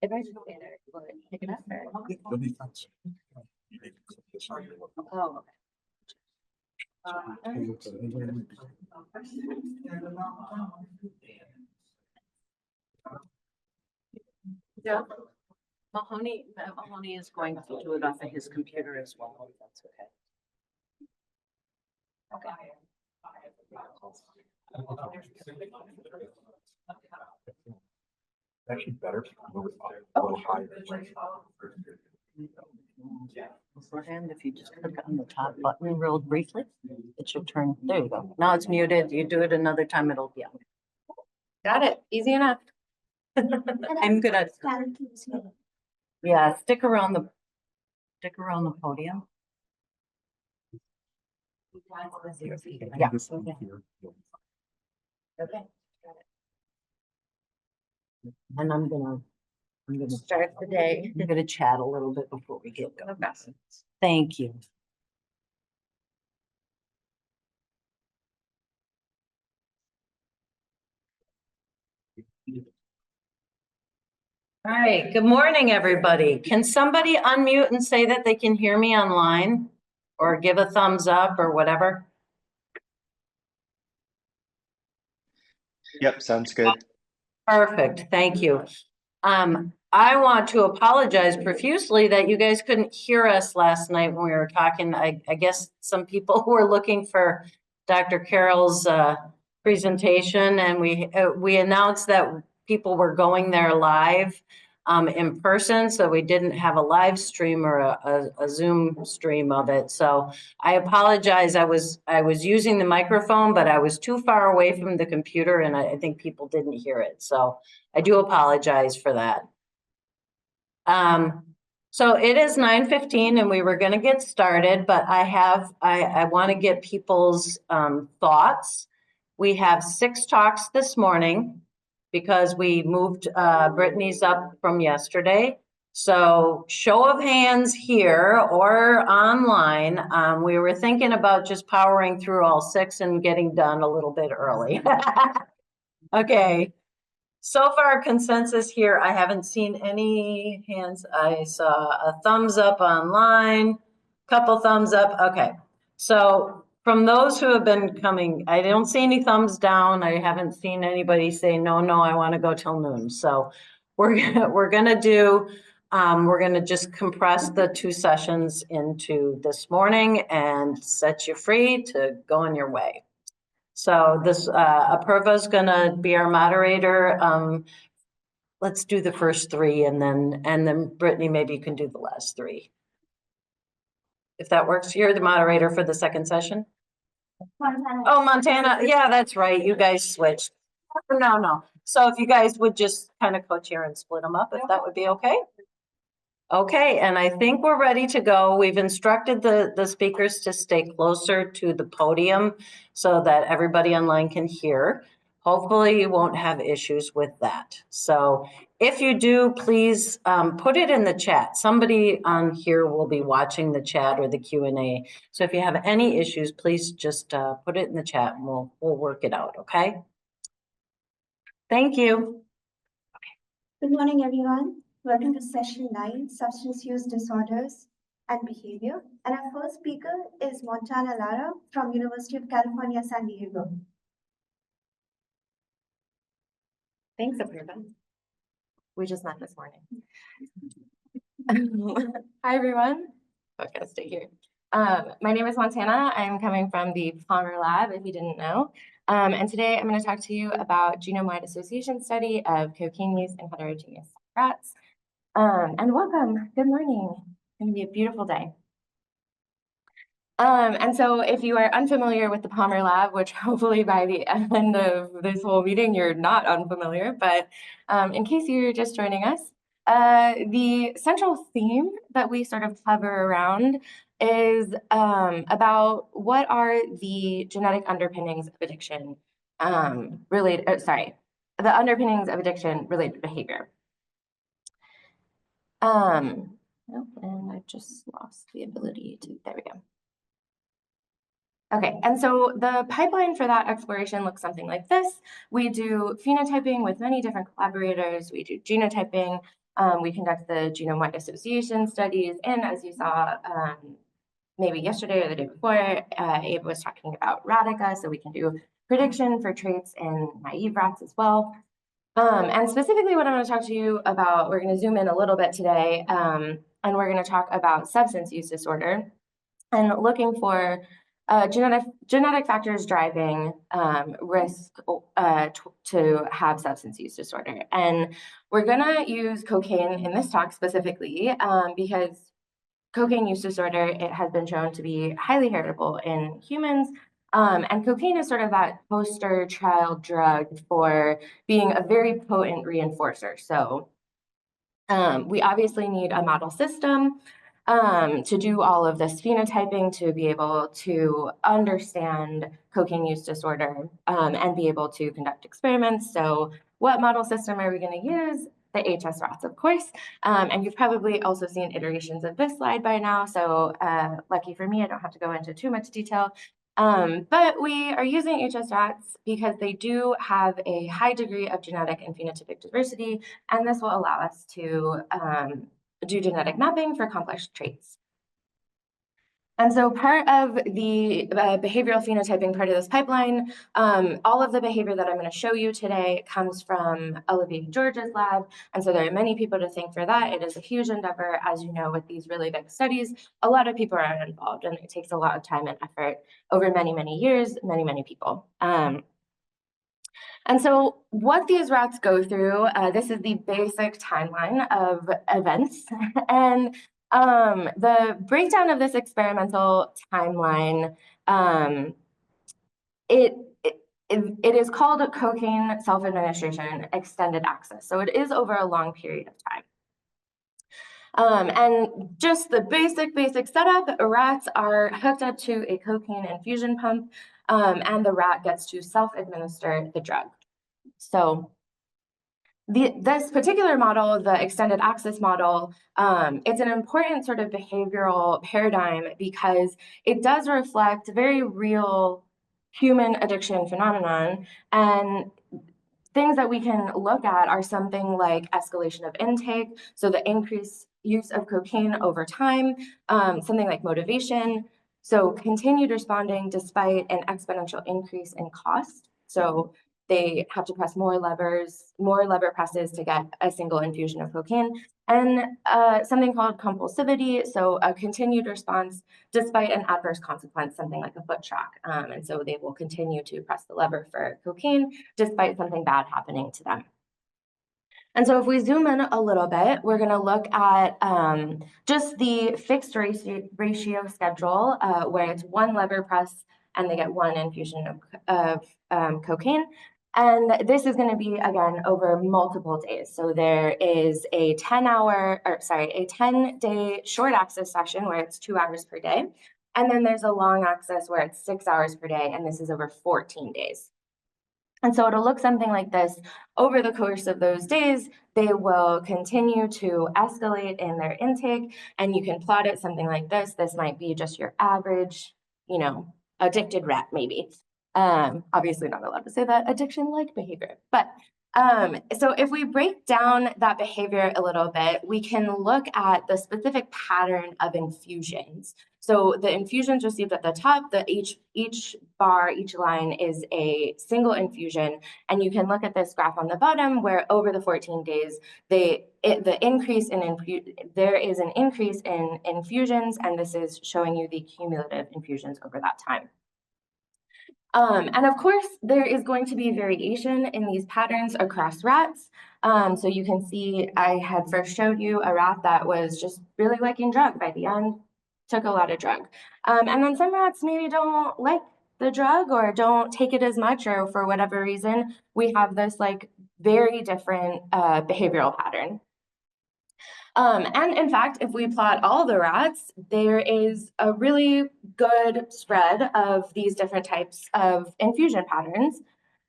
If I just stay there, will it pick it up? You'll be fine. You need to click this on your logo. Oh, yeah. Mahoney is going to do it off of his computer as well. If that's okay. Actually better if you move it up a little higher. Beforehand, if you just click on the top button real briefly, it should turn. There you go. Now it's muted. You do it another time, it'll be on. Got it. Easy enough. I'm gonna. Yeah, stick around the podium. Yeah. Okay. And I'm gonna start the day. I'm gonna chat a little bit before we get going. Thank you. All right, good morning, everybody. Can somebody unmute and say that they can hear me online or give a thumbs up or whatever? Yep, sounds good. Perfect, thank you. I want to apologize profusely that you guys couldn't hear us last night when we were talking. I guess some people were looking for Dr. Carroll's presentation, and we announced that people were going there live in person, so we didn't have a live stream or a Zoom stream of it. So I apologize. I was using the microphone, but I was too far away from the computer, and I think people didn't hear it. So I do apologize for that. So it is 9:15 and we were going to get started, but I want to get people's thoughts. We have 6 talks this morning because we moved Brittany's up from yesterday. So show of hands here or online. We were thinking about just powering through all 6 and getting done a little bit early. Okay. So far, consensus here, I haven't seen any hands. I saw a thumbs up online, couple thumbs up. Okay. So from those who have been coming, I don't see any thumbs down. I haven't seen anybody say, no, I want to go till noon. So we're gonna just compress the 2 sessions into this morning and set you free to go on your way. So this Apurva is going to be our moderator. Let's do the first 3, and then Brittany, maybe you can do the last 3. If that works, you're the moderator for the second session. Montana. Oh, Montana. Yeah, that's right. You guys switched. No. So if you guys would just kind of co-chair and split them up, if that would be okay. Okay, and I think we're ready to go. We've instructed the speakers to stay closer to the podium so that everybody online can hear. Hopefully you won't have issues with that. So if you do, please put it in the chat. Somebody on here will be watching the chat or the Q&A. So if you have any issues, please just put it in the chat and we'll work it out, okay? Thank you. Good morning, everyone. Welcome to session 9, substance use disorders and behavior. And our first speaker is Montana Lara from University of California, San Diego. Thanks, Apurva. We just met this morning. Hi, everyone. Okay, I'll stay here. My name is Montana. I'm coming from the Palmer Lab, if you didn't know. And today I'm going to talk to you about genome-wide association study of cocaine use in heterogeneous rats. And welcome. Good morning. It's going to be a beautiful day. And so if you are unfamiliar with the Palmer Lab, which hopefully by the end of this whole meeting, you're not unfamiliar, but in case you're just joining us, the central theme that we sort of hover around is about what are the genetic underpinnings of addiction the underpinnings of addiction related behavior. And I just lost the ability to, there we go. Okay, and so the pipeline for that exploration looks something like this. We do phenotyping with many different collaborators. We do genotyping. We conduct the genome-wide association studies. And as you saw maybe yesterday or the day before, Abe was talking about Radica, so we can do prediction for traits in naive rats as well. And specifically what I'm going to talk to you about, we're going to zoom in a little bit today, and we're going to talk about substance use disorder and looking for genetic factors driving risk to have substance use disorder. And we're going to use cocaine in this talk specifically because cocaine use disorder, it has been shown to be highly heritable in humans. And cocaine is sort of that poster child drug for being a very potent reinforcer. So we obviously need a model system to do all of this phenotyping to be able to understand cocaine use disorder and be able to conduct experiments. So what model system are we going to use? The HS rats, of course. And you've probably also seen iterations of this slide by now. So lucky for me, I don't have to go into too much detail. But we are using HS rats because they do have a high degree of genetic and phenotypic diversity, and this will allow us to do genetic mapping for complex traits. And so part of the behavioral phenotyping part of this pipeline, all of the behavior that I'm going to show you today comes from Olivier George's lab. And so there are many people to thank for that. It is a huge endeavor. As you know, with these really big studies, a lot of people are involved, and it takes a lot of time and effort over many, many years, many people. And so what these rats go through, this is the basic timeline of events. And the breakdown of this experimental timeline, it is called cocaine self-administration extended access. So it is over a long period of time. And just the basic setup, rats are hooked up to a cocaine infusion pump, and the rat gets to self-administer the drug. So this particular model, the extended access model, it's an important sort of behavioral paradigm because it does reflect very real human addiction phenomenon. And things that we can look at are something like escalation of intake, so the increased use of cocaine over time, something like motivation, so continued responding despite an exponential increase in cost. So they have to press more lever presses to get a single infusion of cocaine, and something called compulsivity, so a continued response despite an adverse consequence, something like a foot shock. And so they will continue to press the lever for cocaine despite something bad happening to them. And so if we zoom in a little bit, we're going to look at just the fixed ratio schedule where it's one lever press and they get one infusion of cocaine. And this is going to be, again, over multiple days. So there is a 10-day short access session where it's 2 hours per day. And then there's a long access where it's 6 hours per day, and this is over 14 days. And so it'll look something like this. Over the course of those days, they will continue to escalate in their intake, and you can plot it something like this. This might be just your average, addicted rat, maybe. Obviously not allowed to say that addiction-like behavior, but so if we break down that behavior a little bit, we can look at the specific pattern of infusions. So the infusions received at the top, each bar, each line is a single infusion, and you can look at this graph on the bottom where over the 14 days, there is an increase in infusions, and this is showing you the cumulative infusions over that time. And of course, there is going to be variation in these patterns across rats. So you can see I had first showed you a rat that was just really liking drug. By the end, took a lot of drug. And then some rats maybe don't like the drug or don't take it as much, or for whatever reason, we have this like very different behavioral pattern. And in fact, if we plot all the rats, there is a really good spread of these different types of infusion patterns.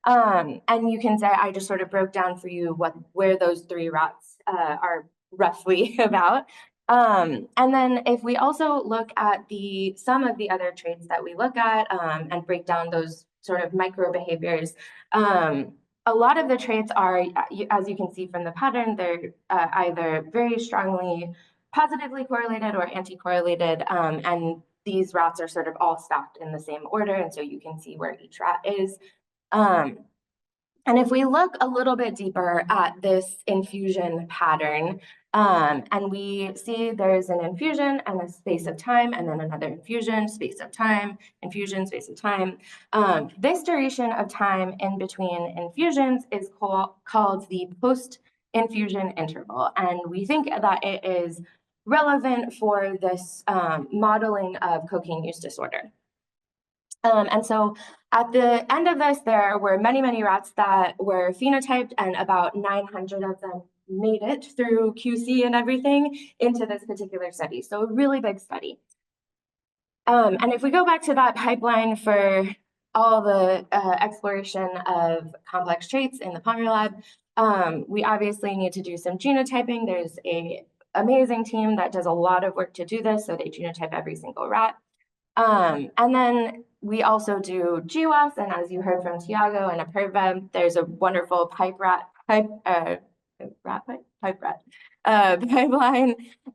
And you can say, I just sort of broke down for you where those 3 rats are roughly about. And then if we also look at some of the other traits that we look at and break down those sort of micro behaviors, a lot of the traits are, as you can see from the pattern, they're either very strongly positively correlated or anti-correlated, and these rats are sort of all stacked in the same order, and so you can see where each rat is. And if we look a little bit deeper at this infusion pattern, and we see there's an infusion and a space of time, and then another infusion, space of time, infusion, space of time. This duration of time in between infusions is called the post-infusion interval. And we think that it is relevant for this modeling of cocaine use disorder. And so at the end of this, there were many, many rats that were phenotyped, and about 900 of them made it through QC and everything into this particular study. So a really big study. And if we go back to that pipeline for all the exploration of complex traits in the Palmer lab, we obviously need to do some genotyping. There's an amazing team that does a lot of work to do this, so they genotype every single rat. And then we also do GWAS, and as you heard from Tiago and Apurva, there's a wonderful pipeline.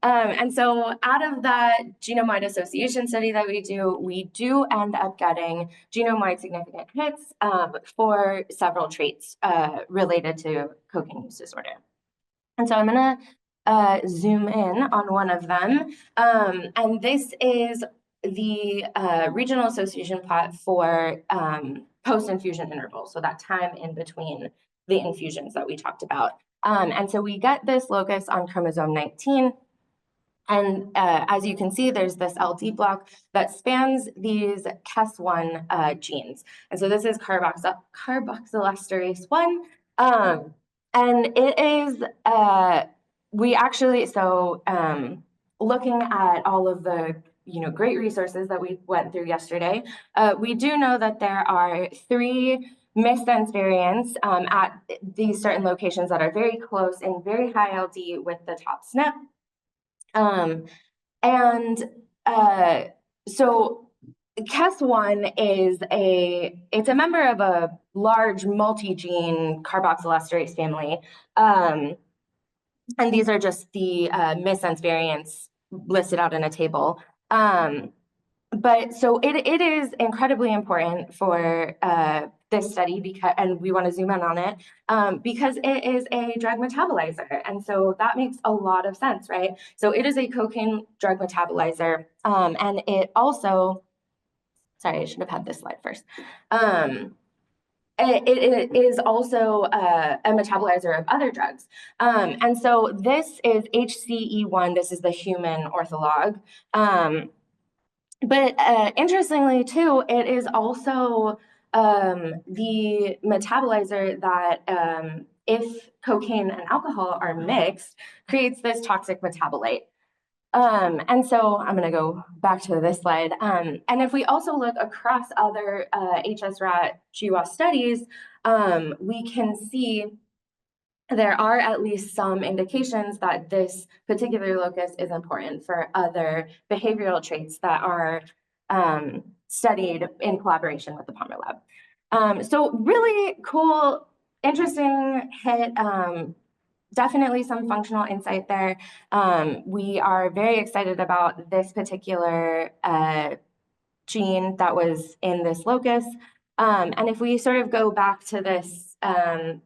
And so out of that genome-wide association study that we do end up getting genome-wide significant hits for several traits related to cocaine use disorder. And so I'm gonna zoom in on one of them. And this is the regional association plot for post-infusion intervals, so that time in between the infusions that we talked about. And so we get this locus on chromosome 19. And as you can see, there's this LD block that spans these Cas1 genes. And so this is carboxylesterase 1. And it is, we actually, so looking at all of the great resources that we went through yesterday, we do know that there are 3 missense variants at these certain locations that are very close and very high LD with the top SNP. So Cas1 is it's a member of a large multi-gene carboxylesterase family. And these are just the missense variants listed out in a table. But so it is incredibly important for this study because, and we want to zoom in on it, because it is a drug metabolizer. And so that makes a lot of sense, right? So it is a cocaine drug metabolizer. And it also, sorry, I should have had this slide first. It is also a metabolizer of other drugs. And so this is HCE1, this is the human ortholog. But interestingly too, it is also the metabolizer that if cocaine and alcohol are mixed, creates this toxic metabolite. And so I'm going to go back to this slide. And if we also look across other HS rat GWAS studies, we can see there are at least some indications that this particular locus is important for other behavioral traits that are studied in collaboration with the Palmer lab. So really cool, interesting hit. Definitely some functional insight there. We are very excited about this particular gene that was in this locus. And if we sort of go back to this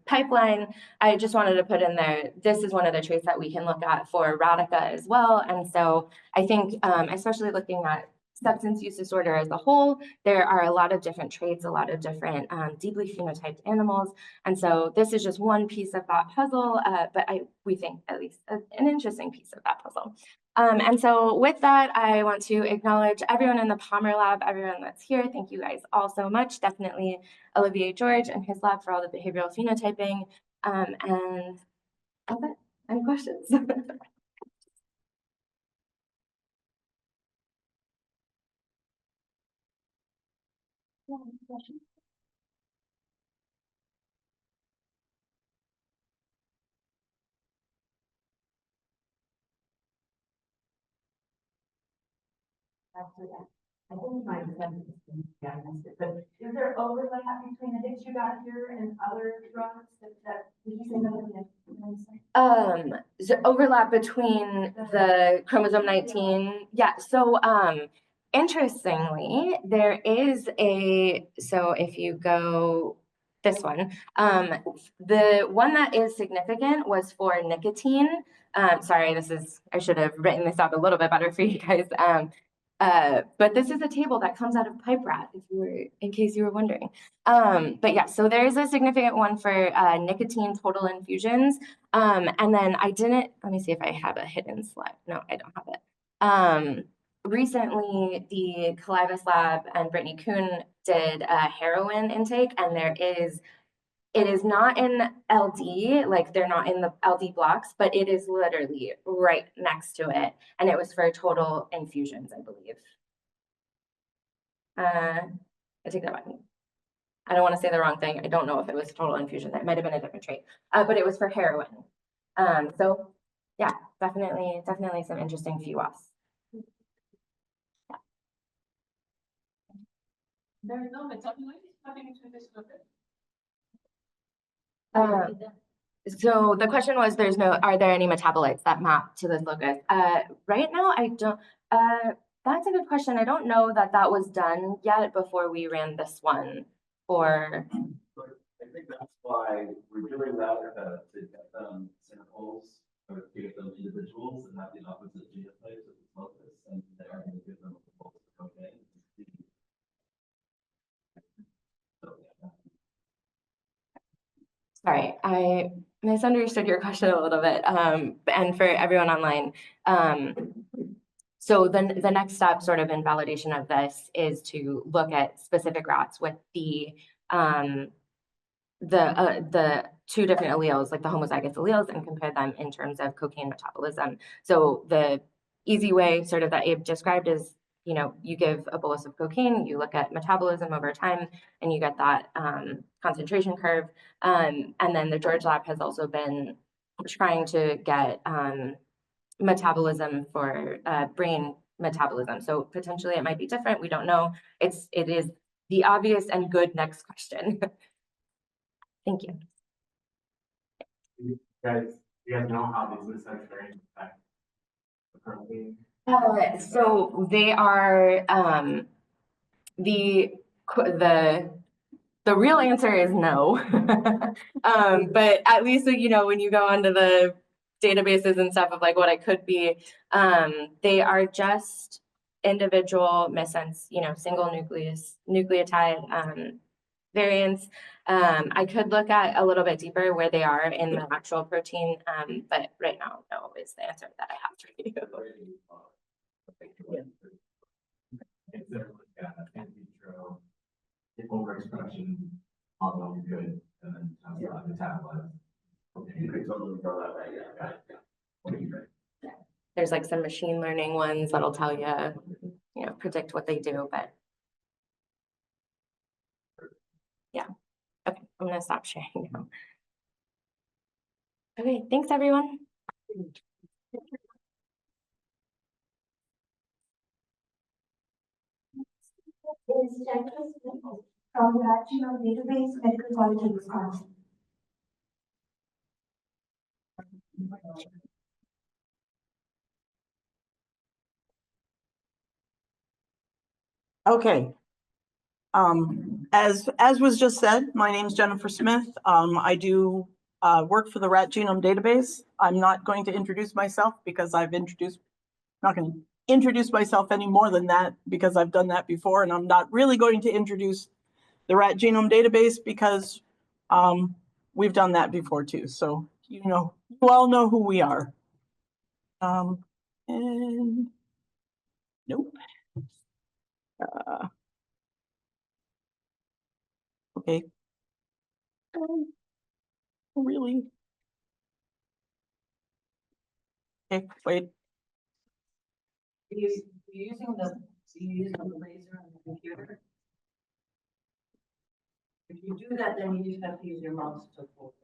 pipeline, I just wanted to put in there, this is one of the traits that we can look at for Radica as well. And so I think, especially looking at substance use disorder as a whole, there are a lot of different traits, a lot of different deeply phenotyped animals. And so this is just one piece of that puzzle, but we think at least an interesting piece of that puzzle. And so with that, I want to acknowledge everyone in the Palmer lab, everyone that's here. Thank you guys all so much. Definitely Olivier George and his lab for all the behavioral phenotyping. And that's it. Any questions? I think my sense is, yeah, I missed it, but is there overlap between the hits you got here and other drugs did you say that? So overlap between the chromosome 19. Yeah. So, interestingly, there is so if you go this one, the one that is significant was for nicotine. Sorry, I should have written this out a little bit better for you guys. But this is a table that comes out of pipe rat, in case you were wondering. But yeah, so there is a significant one for nicotine total infusions. And then let me see if I have a hidden slide. No, I don't have it. Recently, the Calivas Lab and Brittany Kuhn did a heroin intake, and it is not in LD, like they're not in the LD blocks, but it is literally right next to it. And it was for total infusions, I believe. I take that back. I don't want to say the wrong thing. I don't know if it was total infusion. That might have been a different trait, but it was for heroin. So yeah, definitely some interesting FUOS. There is no metabolite happening to this lipid. So the question was, are there any metabolites that map to this locus? Right now, I don't, that's a good question. I don't know that was done yet before we ran this one for. I think that's why we're doing that to get them samples or to get them individuals and have the opposite genotypes of the locus, and they are going to give them a pulse of cocaine. Sorry, I misunderstood your question a little bit, and for everyone online. So the next step sort of in validation of this is to look at specific rats with the two different alleles, like the homozygous alleles, and compare them in terms of cocaine metabolism. So the easy way sort of that Abe described is, you give a bolus of cocaine, you look at metabolism over time, and you get that concentration curve. And then the George Lab has also been trying to get metabolism for brain metabolism. So potentially it might be different. We don't know. It is the obvious and good next question. Thank you. You guys know how these mistakes affect the protein? So they are the real answer is no. But at least, when you go onto the databases and stuff of like what it could be, they are just individual missense, single nucleotide variants. I could look at a little bit deeper where they are in the actual protein, but right now, no is the answer that I have for you. Is there like in vitro overexpression although you could and then metabolize? Okay, you could totally throw that right. Yeah. There's like some machine learning ones that'll tell you, predict what they do, but yeah. Okay, I'm gonna stop sharing now. Okay, thanks everyone. Is Jennifer Smith from the Genome Database, Medical College of Wisconsin. Okay. As was just said, my name is Jennifer Smith. I do work for the Rat Genome Database. I'm not going to introduce myself because not going to introduce myself any more than that because I've done that before, and I'm not really going to introduce the Rat Genome Database because we've done that before too. So you all know who we are. And nope. Okay. Really? Okay, wait. Are you using the laser on the computer? If you do that, then you just have to use your mouse to pull.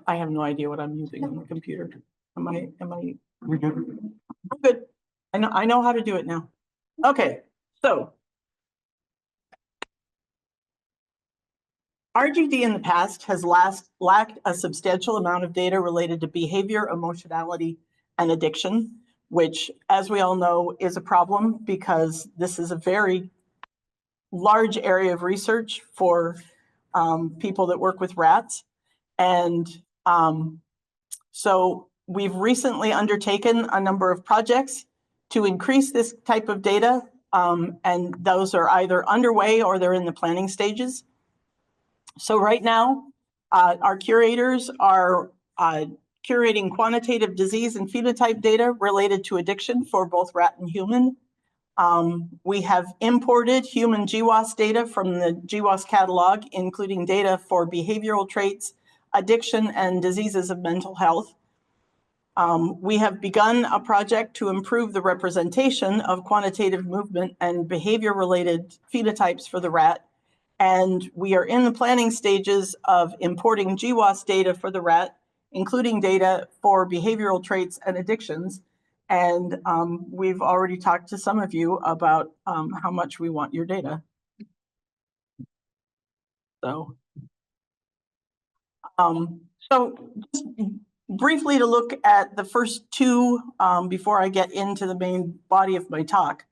I have no idea what I'm using on the computer. Am I? We're good. I'm good. I know how to do it now. Okay, so RGD in the past has lacked a substantial amount of data related to behavior, emotionality, and addiction, which, as we all know, is a problem because this is a very large area of research for people that work with rats. And so we've recently undertaken a number of projects to increase this type of data, and those are either underway or they're in the planning stages. So right now, our curators are curating quantitative disease and phenotype data related to addiction for both rat and human. We have imported human GWAS data from the GWAS catalog, including data for behavioral traits, addiction, and diseases of mental health. We have begun a project to improve the representation of quantitative movement and behavior-related phenotypes for the rat. And we are in the planning stages of importing GWAS data for the rat, including data for behavioral traits and addictions. And we've already talked to some of you about how much we want your data. So just briefly to look at the first two before I get into the main body of my talk.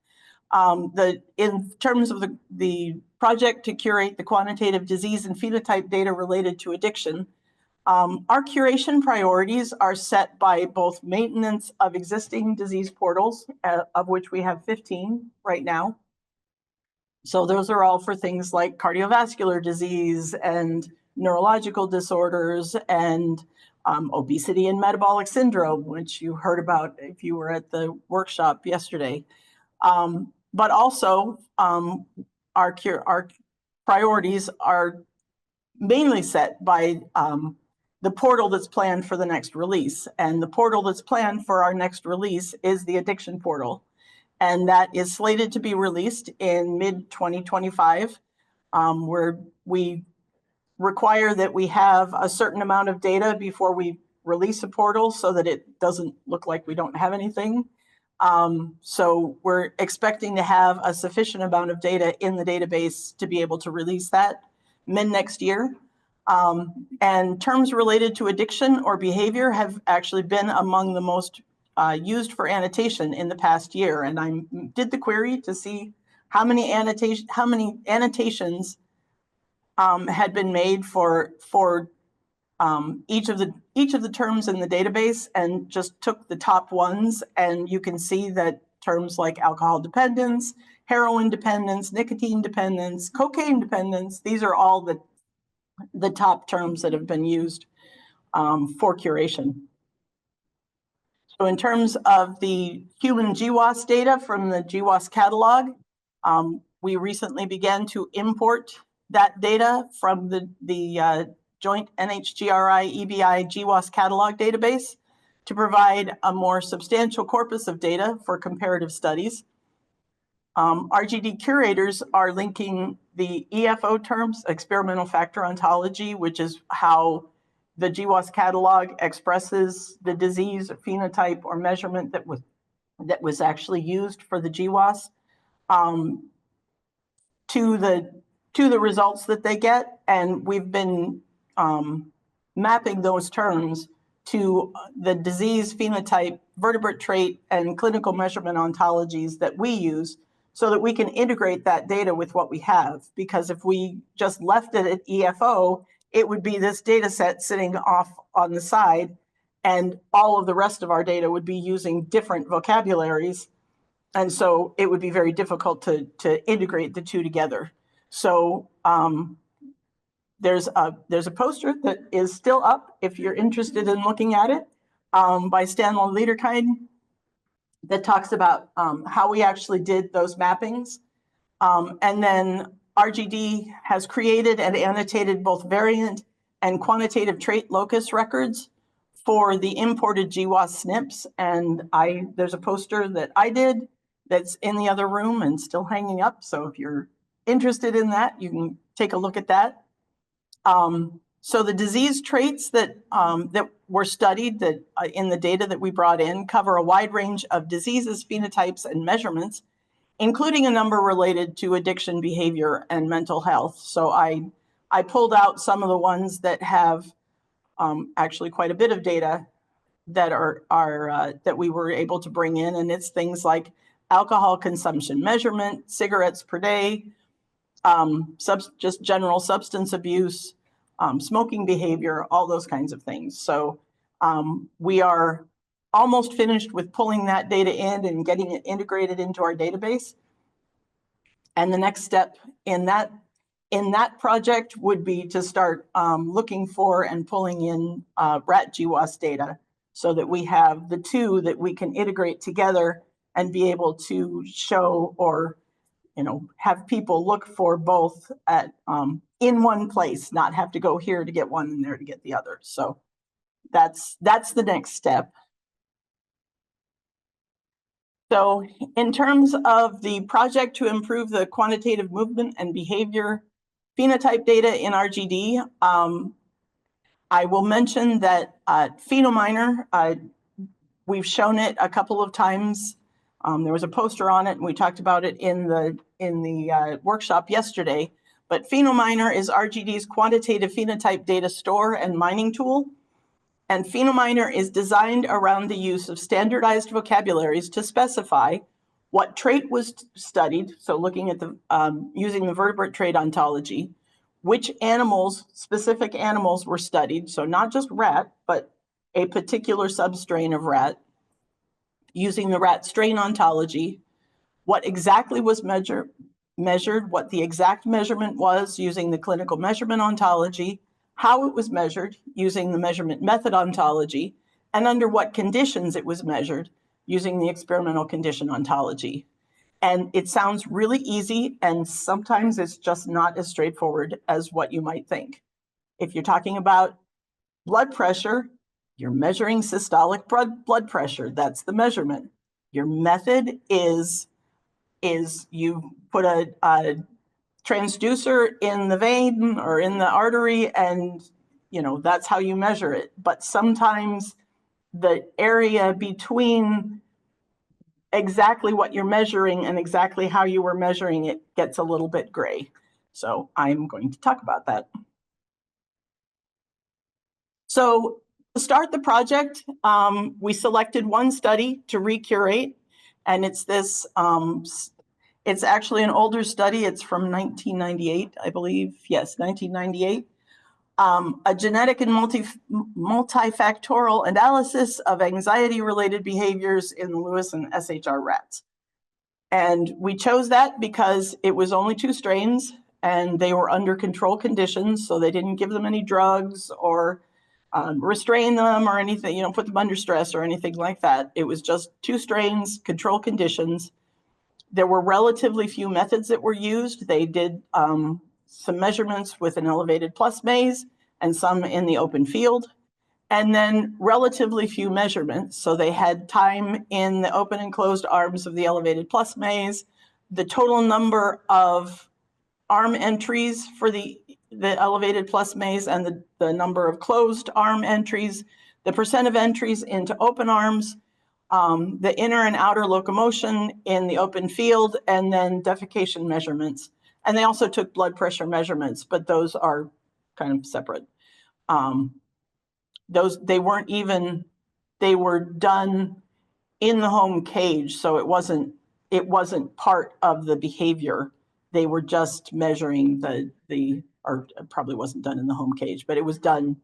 In terms of the project to curate the quantitative disease and phenotype data related to addiction, our curation priorities are set by both maintenance of existing disease portals, of which we have 15 right now. So those are all for things like cardiovascular disease and neurological disorders and obesity and metabolic syndrome, which you heard about if you were at the workshop yesterday. But also our priorities are mainly set by the portal that's planned for the next release. And the portal that's planned for our next release is the addiction portal. And that is slated to be released in mid-2025, where we require that we have a certain amount of data before we release a portal so that it doesn't look like we don't have anything. So we're expecting to have a sufficient amount of data in the database to be able to release that mid next year. And terms related to addiction or behavior have actually been among the most used for annotation in the past year. And I did the query to see how many annotations had been made for each of the terms in the database, and just took the top ones. And you can see that terms like alcohol dependence, heroin dependence, nicotine dependence, cocaine dependence, these are all the top terms that have been used for curation. So in terms of the human GWAS data from the GWAS catalog, we recently began to import that data from the joint NHGRI EBI GWAS catalog database to provide a more substantial corpus of data for comparative studies. RGD curators are linking the EFO terms, experimental factor ontology, which is how the GWAS catalog expresses the disease, phenotype, or measurement that was actually used for the GWAS, to the results that they get. And we've been mapping those terms to the disease, phenotype, vertebrate trait, and clinical measurement ontologies that we use, so that we can integrate that data with what we have. Because if we just left it at EFO, it would be this data set sitting off on the side, and all of the rest of our data would be using different vocabularies. And so it would be very difficult to integrate the two together. So there's a poster that is still up if you're interested in looking at it, by Stanley Liederkind, that talks about how we actually did those mappings. And then RGD has created and annotated both variant and quantitative trait locus records for the imported GWAS SNPs. And there's a poster that I did that's in the other room and still hanging up. So if you're interested in that, you can take a look at that. So the disease traits that were studied that in the data that we brought in cover a wide range of diseases, phenotypes, and measurements, including a number related to addiction, behavior, and mental health. So I pulled out some of the ones that have actually quite a bit of data that that we were able to bring in, and it's things like alcohol consumption measurement, cigarettes per day, just general substance abuse, smoking behavior, all those kinds of things. So we are almost finished with pulling that data in and getting it integrated into our database. And the next step in that project would be to start looking for and pulling in rat GWAS data so that we have the two that we can integrate together and be able to show or have people look for both at in one place, not have to go here to get one and there to get the other. So that's the next step. So in terms of the project to improve the quantitative movement and behavior phenotype data in RGD, I will mention that Phenominer, we've shown it a couple of times. There was a poster on it, and we talked about it in the workshop yesterday. But Phenominer is RGD's quantitative phenotype data store and mining tool. And Phenominer is designed around the use of standardized vocabularies to specify what trait was studied. So looking at the using the vertebrate trait ontology, which animals, specific animals were studied. So not just rat, but a particular substrain of rat, using the rat strain ontology, what exactly was measured, what the exact measurement was using the clinical measurement ontology, how it was measured using the measurement method ontology, and under what conditions it was measured using the experimental condition ontology. And it sounds really easy, and sometimes it's just not as straightforward as what you might think. If you're talking about blood pressure, you're measuring systolic blood pressure. That's the measurement. Your method is you put a transducer in the vein or in the artery, and that's how you measure it. But sometimes the area between exactly what you're measuring and exactly how you were measuring it gets a little bit gray. So I'm going to talk about that. So to start the project, we selected one study to recurate, and it's this, it's actually an older study. It's from 1998, I believe. Yes, 1998. A genetic and multifactorial analysis of anxiety-related behaviors in the Lewis and SHR rats. And we chose that because it was only 2 strains, and they were under control conditions, so they didn't give them any drugs or restrain them or anything, put them under stress or anything like that. It was just 2 strains, control conditions. There were relatively few methods that were used. They did some measurements with an elevated plus maze and some in the open field, and then relatively few measurements. So they had time in the open and closed arms of the elevated plus maze, the total number of arm entries for the elevated plus maze, and the number of closed arm entries, the percent of entries into open arms, the inner and outer locomotion in the open field, and then defecation measurements. And they also took blood pressure measurements, but those are kind of separate. They were done in the home cage, so it wasn't part of the behavior. They were just measuring or it probably wasn't done in the home cage, but it was done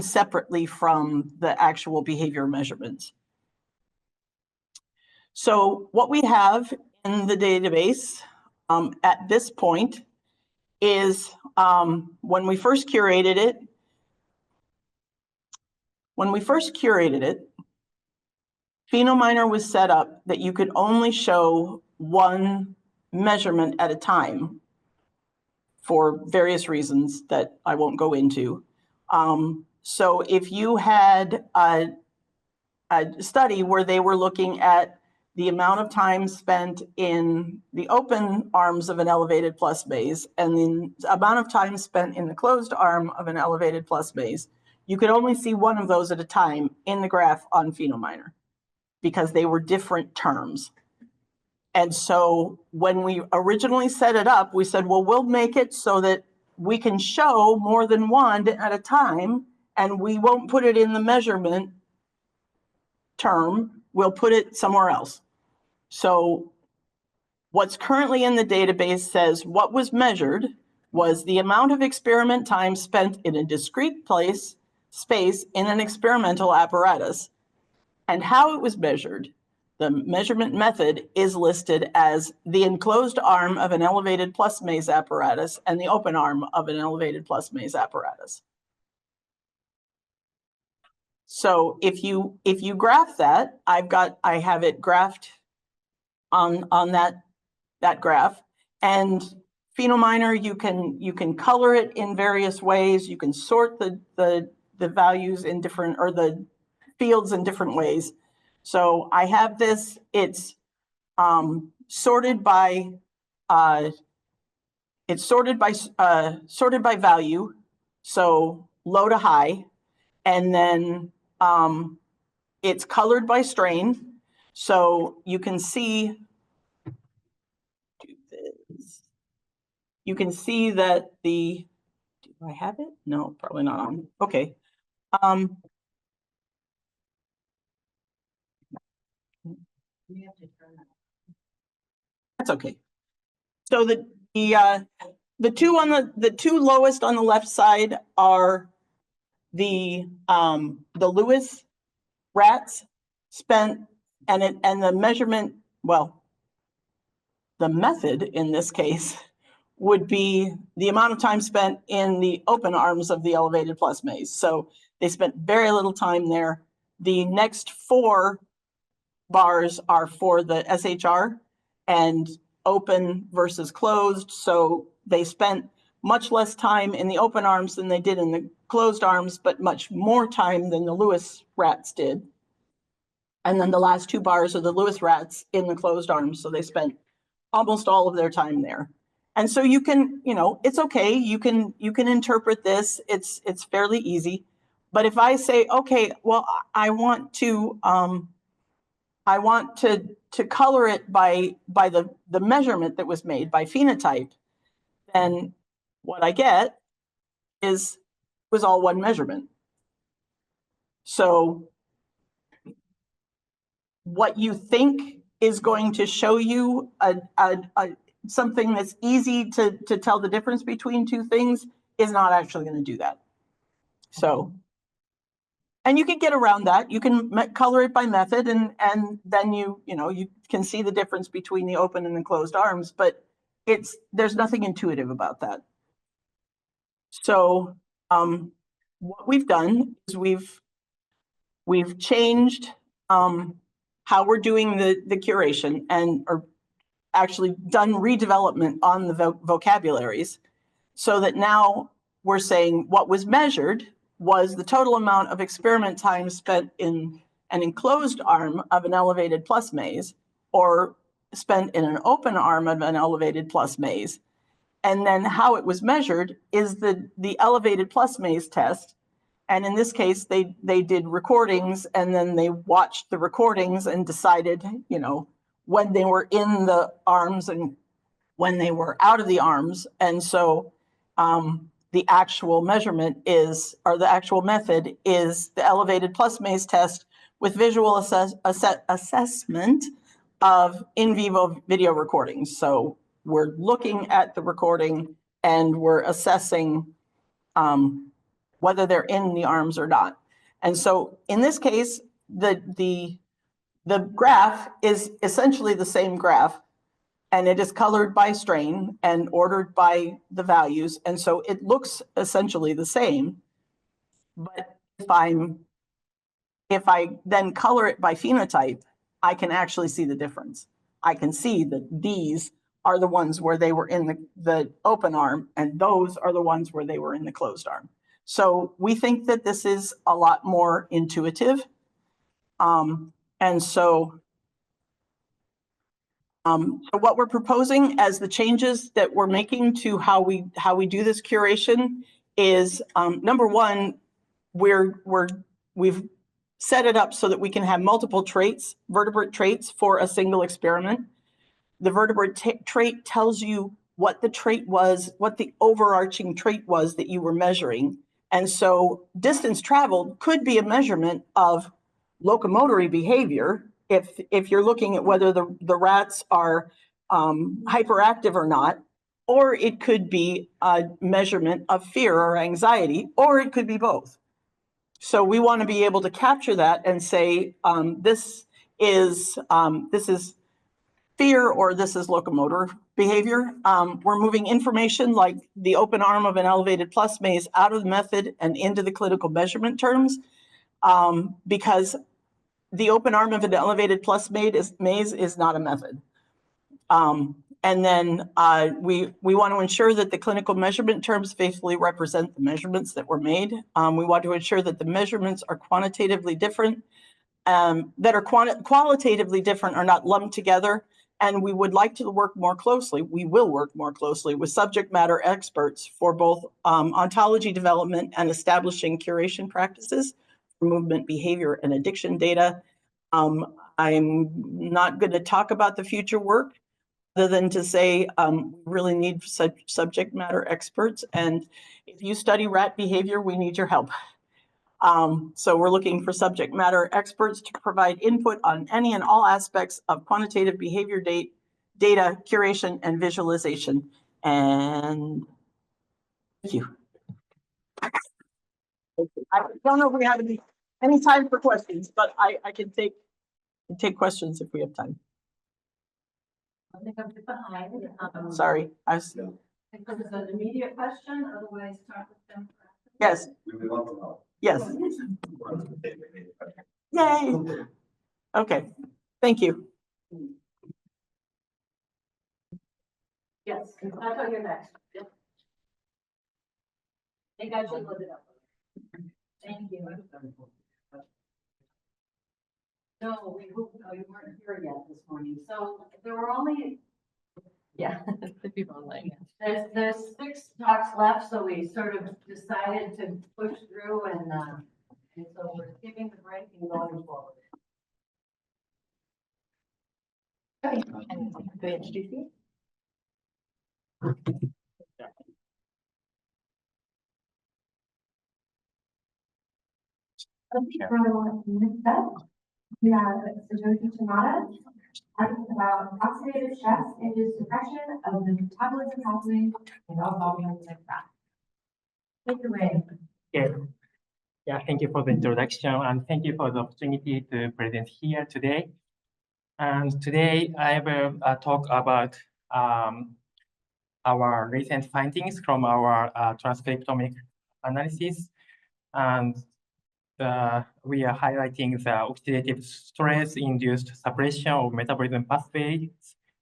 separately from the actual behavior measurements. So what we have in the database at this point is when we first curated it, Phenominer was set up that you could only show one measurement at a time for various reasons that I won't go into. So if you had a study where they were looking at the amount of time spent in the open arms of an elevated plus maze and the amount of time spent in the closed arm of an elevated plus maze, you could only see one of those at a time in the graph on PhenoMiner because they were different terms. And so when we originally set it up, we said, well, we'll make it so that we can show more than one at a time, and we won't put it in the measurement term, we'll put it somewhere else. So what's currently in the database says what was measured was the amount of experiment time spent in a discrete space in an experimental apparatus, and how it was measured. The measurement method is listed as the enclosed arm of an elevated plus maze apparatus and the open arm of an elevated plus maze apparatus. So if you graph that, I have it graphed on that graph, and PhenoMiner, you can color it in various ways. You can sort the values in different, or the fields in different ways. So I have this, it's sorted by value, so low to high, and then it's colored by strain. So you can see, that the, do I have it? No, probably not on. Okay. That's okay. So the two lowest on the left side are the Lewis rats spent, and the measurement, well, the method in this case would be the amount of time spent in the open arms of the elevated plus maze. So they spent very little time there. The next 4 bars are for the SHR and open versus closed. So they spent much less time in the open arms than they did in the closed arms, but much more time than the Lewis rats did. And then the last 2 bars are the Lewis rats in the closed arms. So they spent almost all of their time there. And so you can, it's okay. You can interpret this. It's fairly easy. But if I say, okay, well, I want to color it by the measurement that was made by phenotype, then what I get was all one measurement. So what you think is going to show you something that's easy to tell the difference between 2 things is not actually going to do that. So, and you can get around that. You can color it by method, and then you can see the difference between the open and the closed arms, but there's nothing intuitive about that. So what we've done is we've changed how we're doing the curation, or actually done redevelopment on the vocabularies, so that now we're saying what was measured was the total amount of experiment time spent in an enclosed arm of an elevated plus maze, or spent in an open arm of an elevated plus maze. And then how it was measured is the elevated plus maze test. And in this case, they did recordings, and then they watched the recordings and decided, when they were in the arms and when they were out of the arms. And so the actual measurement the actual method is the elevated plus maze test with visual assessment of in vivo video recordings. So we're looking at the recording and we're assessing whether they're in the arms or not. And so in this case, the graph is essentially the same graph, and it is colored by strain and ordered by the values. And so it looks essentially the same. But if I then color it by phenotype, I can actually see the difference. I can see that these are the ones where they were in the open arm, and those are the ones where they were in the closed arm. So we think that this is a lot more intuitive. And so So what we're proposing as the changes that we're making to how we do this curation is, number one, we've set it up so that we can have multiple traits, vertebrate traits for a single experiment. The vertebrate trait tells you what the trait was, what the overarching trait was that you were measuring. And so distance traveled could be a measurement of locomotory behavior if you're looking at whether the rats are hyperactive or not, or it could be a measurement of fear or anxiety, or it could be both. So we want to be able to capture that and say, this is fear or this is locomotor behavior. We're moving information like the open arm of an elevated plus maze out of the method and into the clinical measurement terms, because the open arm of an elevated plus maze is not a method. And then we want to ensure that the clinical measurement terms faithfully represent the measurements that were made. We want to ensure that the measurements are quantitatively different, that are qualitatively different are not lumped together. And we would like to work more closely. We will work more closely with subject matter experts for both ontology development and establishing curation practices for movement behavior and addiction data. I'm not going to talk about the future work other than to say we really need subject matter experts. And if you study rat behavior, we need your help. So we're looking for subject matter experts to provide input on any and all aspects of quantitative behavior data curation and visualization. And thank you. I don't know if we have any time for questions, but I can take questions if we have time. I think I'm behind. Sorry, I was. If there's an immediate question, otherwise talk with them. Yes. We would love to help. Yes. Yay. Okay. Thank you. Yes, I'll tell you next. Yep. I got you loaded up. Thank you. No, we weren't here yet this morning, so there were only. Yeah, The people online. there's 6 talks left, so we sort of decided to push through and so we're giving the break and going forward. Okay, and go ahead, introduce you. We have Sajoki Tamada, asking about oxidative stress induced suppression of the metabolism pathway in all volumes of fat. Take it away. Yeah, thank you for the introduction and thank you for the opportunity to present here today. And today I will talk about our recent findings from our transcriptomic analysis. And we are highlighting the oxidative stress-induced suppression of metabolism pathways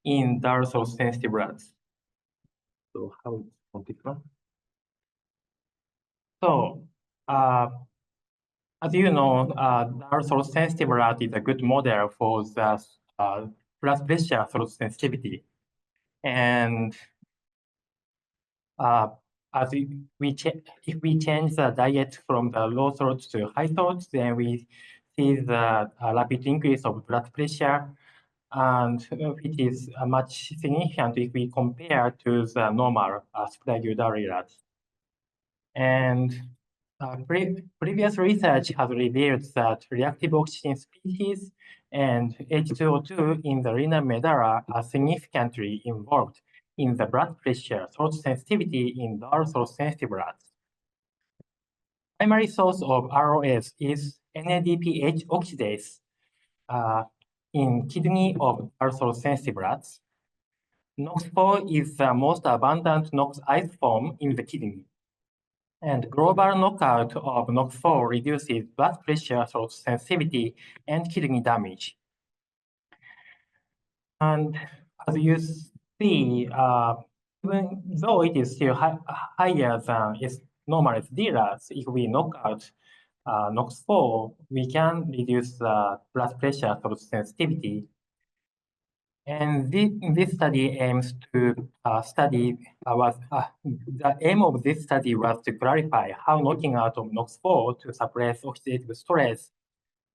in dorsal sensitive rats. So how is it? So as you know, dorsal sensitive rat is a good model for the blood pressure throat sensitivity. And if we change the diet from the low throat to high throat, then we see the rapid increase of blood pressure, and it is much significant if we compare to the normal supraguidary rats. And previous research has revealed that reactive oxygen species and H2O2 in the renal medulla are significantly involved in the blood pressure throat sensitivity in dorsal sensitive rats. Primary source of ROS is NADPH oxidase in kidney of dorsal sensitive rats. NOX4 is the most abundant NOx isoform in the kidney. And global knockout of NOX4 reduces blood pressure throat sensitivity and kidney damage. And as you see, even though it is still higher than its normal SD rats, if we knock out NOX4, we can reduce the blood pressure throat sensitivity. And this study aims to the aim of this study was to clarify how knocking out of NOX4 to suppress oxidative stress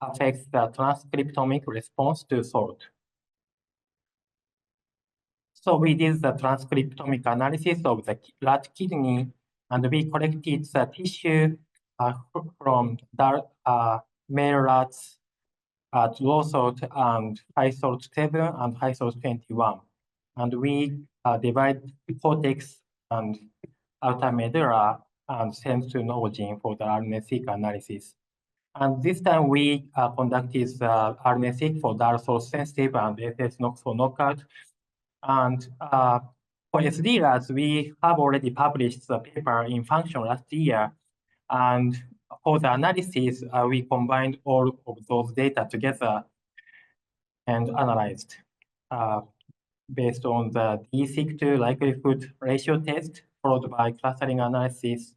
affects the transcriptomic response to salt. So we did the transcriptomic analysis of the rat kidney, and we collected the tissue from male rats at low salt and high salt 7 and high salt 21. And we divide cortex and outer medulla and send to Novogene for the RNA-seq analysis. And this time we conducted the RNA-seq for DAR source sensitive and SS NOX4 knockout. And for SD rats, we have already published the paper in Function last year. And for the analysis, we combined all of those data together and analyzed based on the D-seq to likelihood ratio test, followed by clustering analysis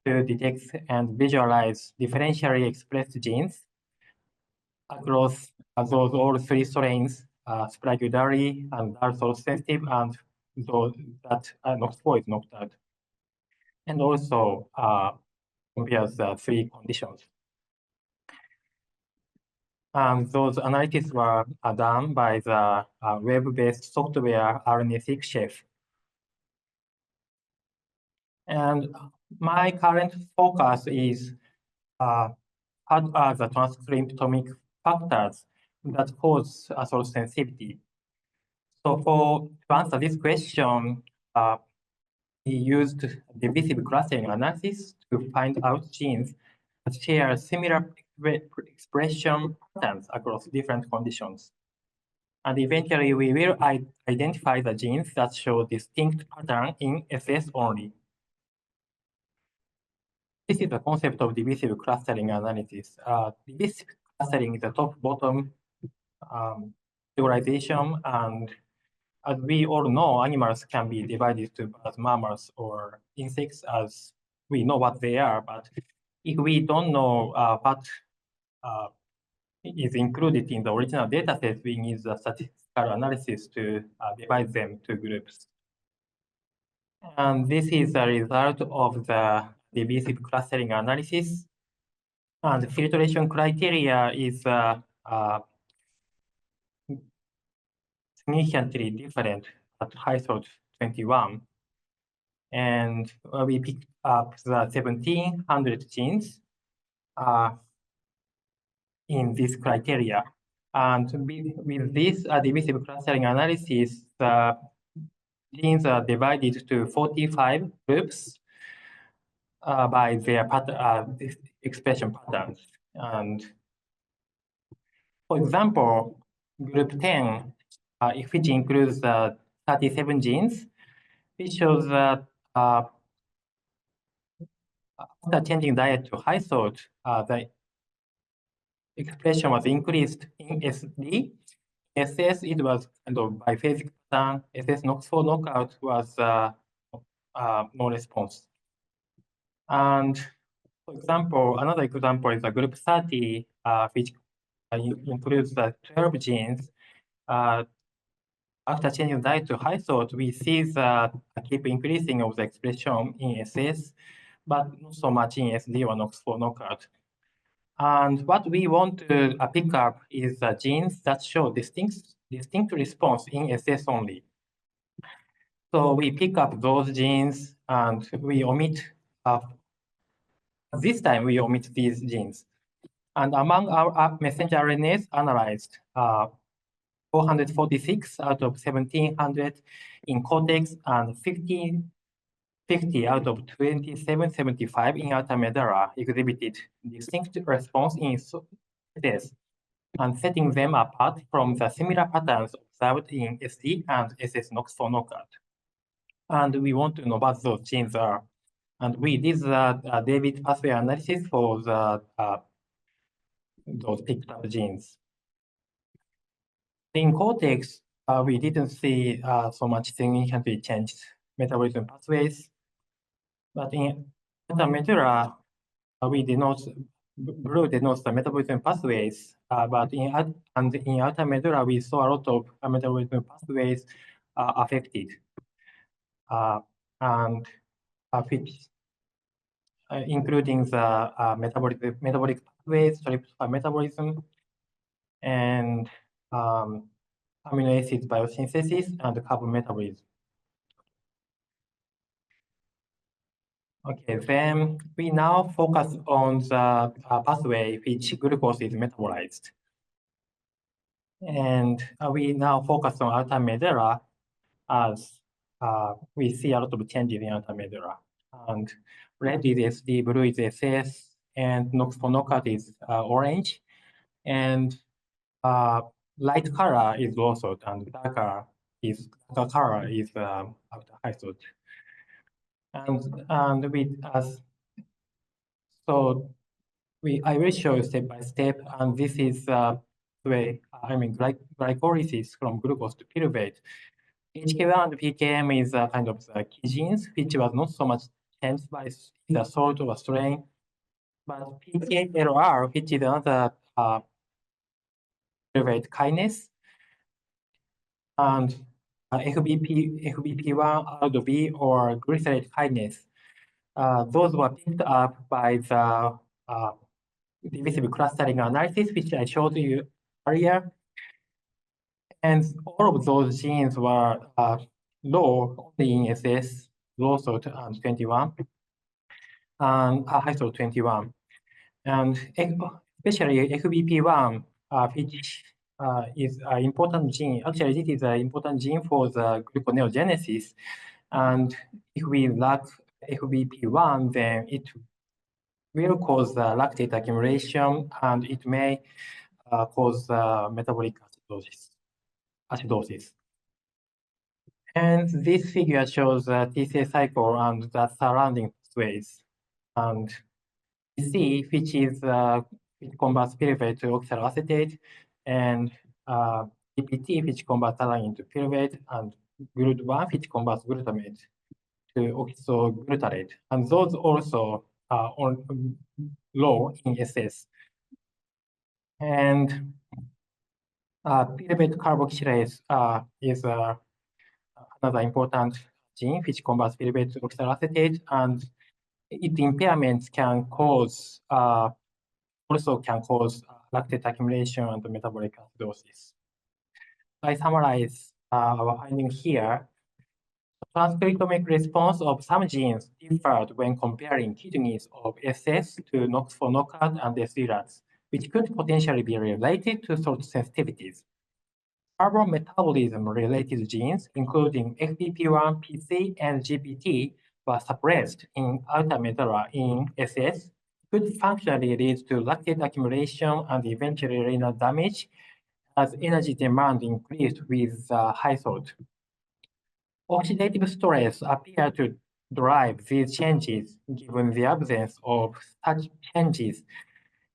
to detect and visualize differentially expressed genes across those all three strains, spragularly and also sensitive, and those that NOX4 is knocked out. And also compares the three conditions. Those analyses were done by the web-based software RNA-seq Chef. And my current focus is what are the transcriptomic factors that cause salt sensitivity. So to answer this question, we used divisive clustering analysis to find out genes that share similar expression patterns across different conditions. And eventually, we will identify the genes that show distinct pattern in SS only. This is the concept of divisive clustering analysis. Divisive clustering is a top-bottom categorization, and as we all know, animals can be divided to as mammals or insects, as we know what they are. But if we don't know what is included in the original data set, we need the statistical analysis to divide them to groups. And this is a result of the divisive clustering analysis. And the filtration criteria is significantly different at high salt 21. And we picked up the 1700 genes in this criteria. And with this divisive clustering analysis, the genes are divided to 45 groups by their expression patterns. And for example, group 10, which includes 37 genes, it shows that after changing diet to high salt, the expression was increased in SD. SS, it was kind of biphasic pattern. SS NOX4 knockout was no response. And for example, another example is a group 30, which includes the 12 genes. After changing diet to high salt, we see the keep increasing of the expression in SS, but not so much in SD or NOX4 knockout. And what we want to pick up is the genes that show distinct response in SS only. So we pick up those genes and we omit, this time we omit these genes. And among our messenger RNAs analyzed, 446 out of 1700 in cortex and 50 out of 2775 in outer medulla exhibited distinct response in SS, and setting them apart from the similar patterns observed in SD and SS NOX4 knockout. And we want to know what those genes are. And we did the David pathway analysis for the those picked up genes. In cortex, we didn't see so much significantly changed metabolism pathways. But in the medulla, we did not blue denotes the metabolism pathways, but in outer medulla, we saw a lot of metabolism pathways affected, and which including the metabolic pathways, tryptophan metabolism, and amino acids biosynthesis and carbon metabolism. Okay, then we now focus on the pathway which glucose is metabolized. And we now focus on outer medulla as we see a lot of changes in outer medulla. And red is SD, blue is SS, and for knockout is orange. And light color is low salt, and darker color is after high salt. And I will show you step by step, and this is the way, glycolysis from glucose to pyruvate. HK1 and PKM is kind of the key genes, which was not so much changed by the salt or strain, but PKLR, which is another pyruvate kinase, and FBP1, RB, or glycerate kinase. Those were picked up by the divisive clustering analysis, which I showed you earlier. And all of those genes were low only in SS, low salt and 21, and high salt 21. And especially FBP1, which is an important gene. Actually, this is an important gene for the gluconeogenesis. And if we lack FBP1, then it will cause lactate accumulation, and it may cause metabolic acidosis. And this figure shows the TCA cycle and the surrounding pathways. And you see which is which converts pyruvate to oxaloacetate, and GPT, which converts alanine into pyruvate, and GLUT1, which converts glutamate to oxoglutarate. And those also are low in SS. And pyruvate carboxylase is another important gene which converts pyruvate to oxaloacetate, and its impairments can cause lactate accumulation and metabolic acidosis. I summarize our finding here. Transcriptomic response of some genes differed when comparing kidneys of SS to for knockout and SDRATs, which could potentially be related to salt sensitivities. Carbon metabolism-related genes, including FBP1, PC, and GPT, were suppressed in outer medulla in SS, could functionally lead to lactate accumulation and eventually renal damage as energy demand increased with high salt. Oxidative stress appeared to drive these changes given the absence of such changes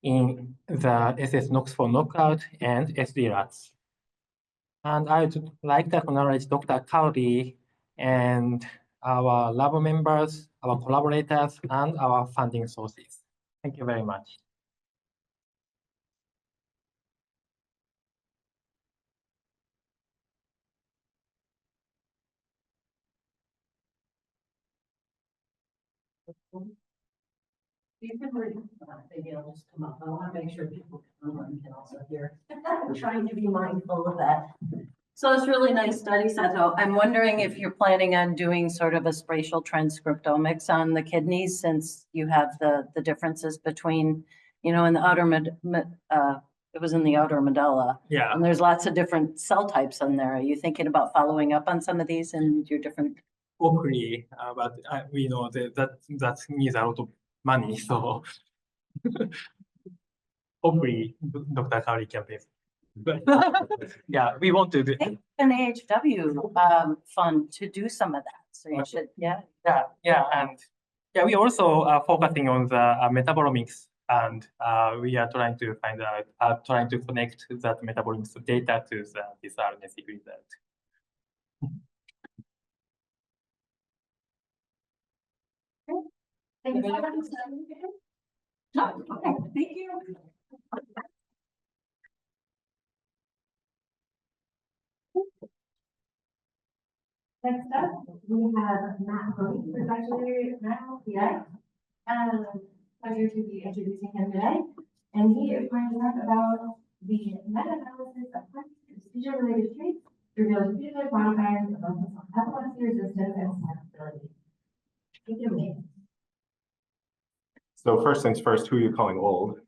in the SS NOx4 knockout and SDRATs. And I would like to acknowledge Dr. Cowley and our lab members, our collaborators, and our funding sources. Thank you very much. You can read, maybe I'll just come up. I want to make sure people can also hear. I'm trying to be mindful of that. So it's really nice study set. So I'm wondering if you're planning on doing sort of a spatial transcriptomics on the kidneys, since you have the differences between, in the outer it was in the outer medulla. Yeah. And there's lots of different cell types in there. Are you thinking about following up on some of these and your different? Hopefully, but we know that needs a lot of money, so hopefully Dr. Cowley can pay. But yeah, we want to do An AHW fund to do some of that. So you should, yeah. And we also are focusing on the metabolomics, and we are trying to find out, trying to connect that metabolomics data to this RNA-seq result. Thank you. Okay, thank you. Next up, we have Matt Brody, who's actually now here. Pleasure to be introducing him today. And he is going to talk about the meta-analysis of seizure-related traits reveals phenotypic modifiers of epilepsy resistance and susceptibility. Take it away. So first things first, who are you calling old?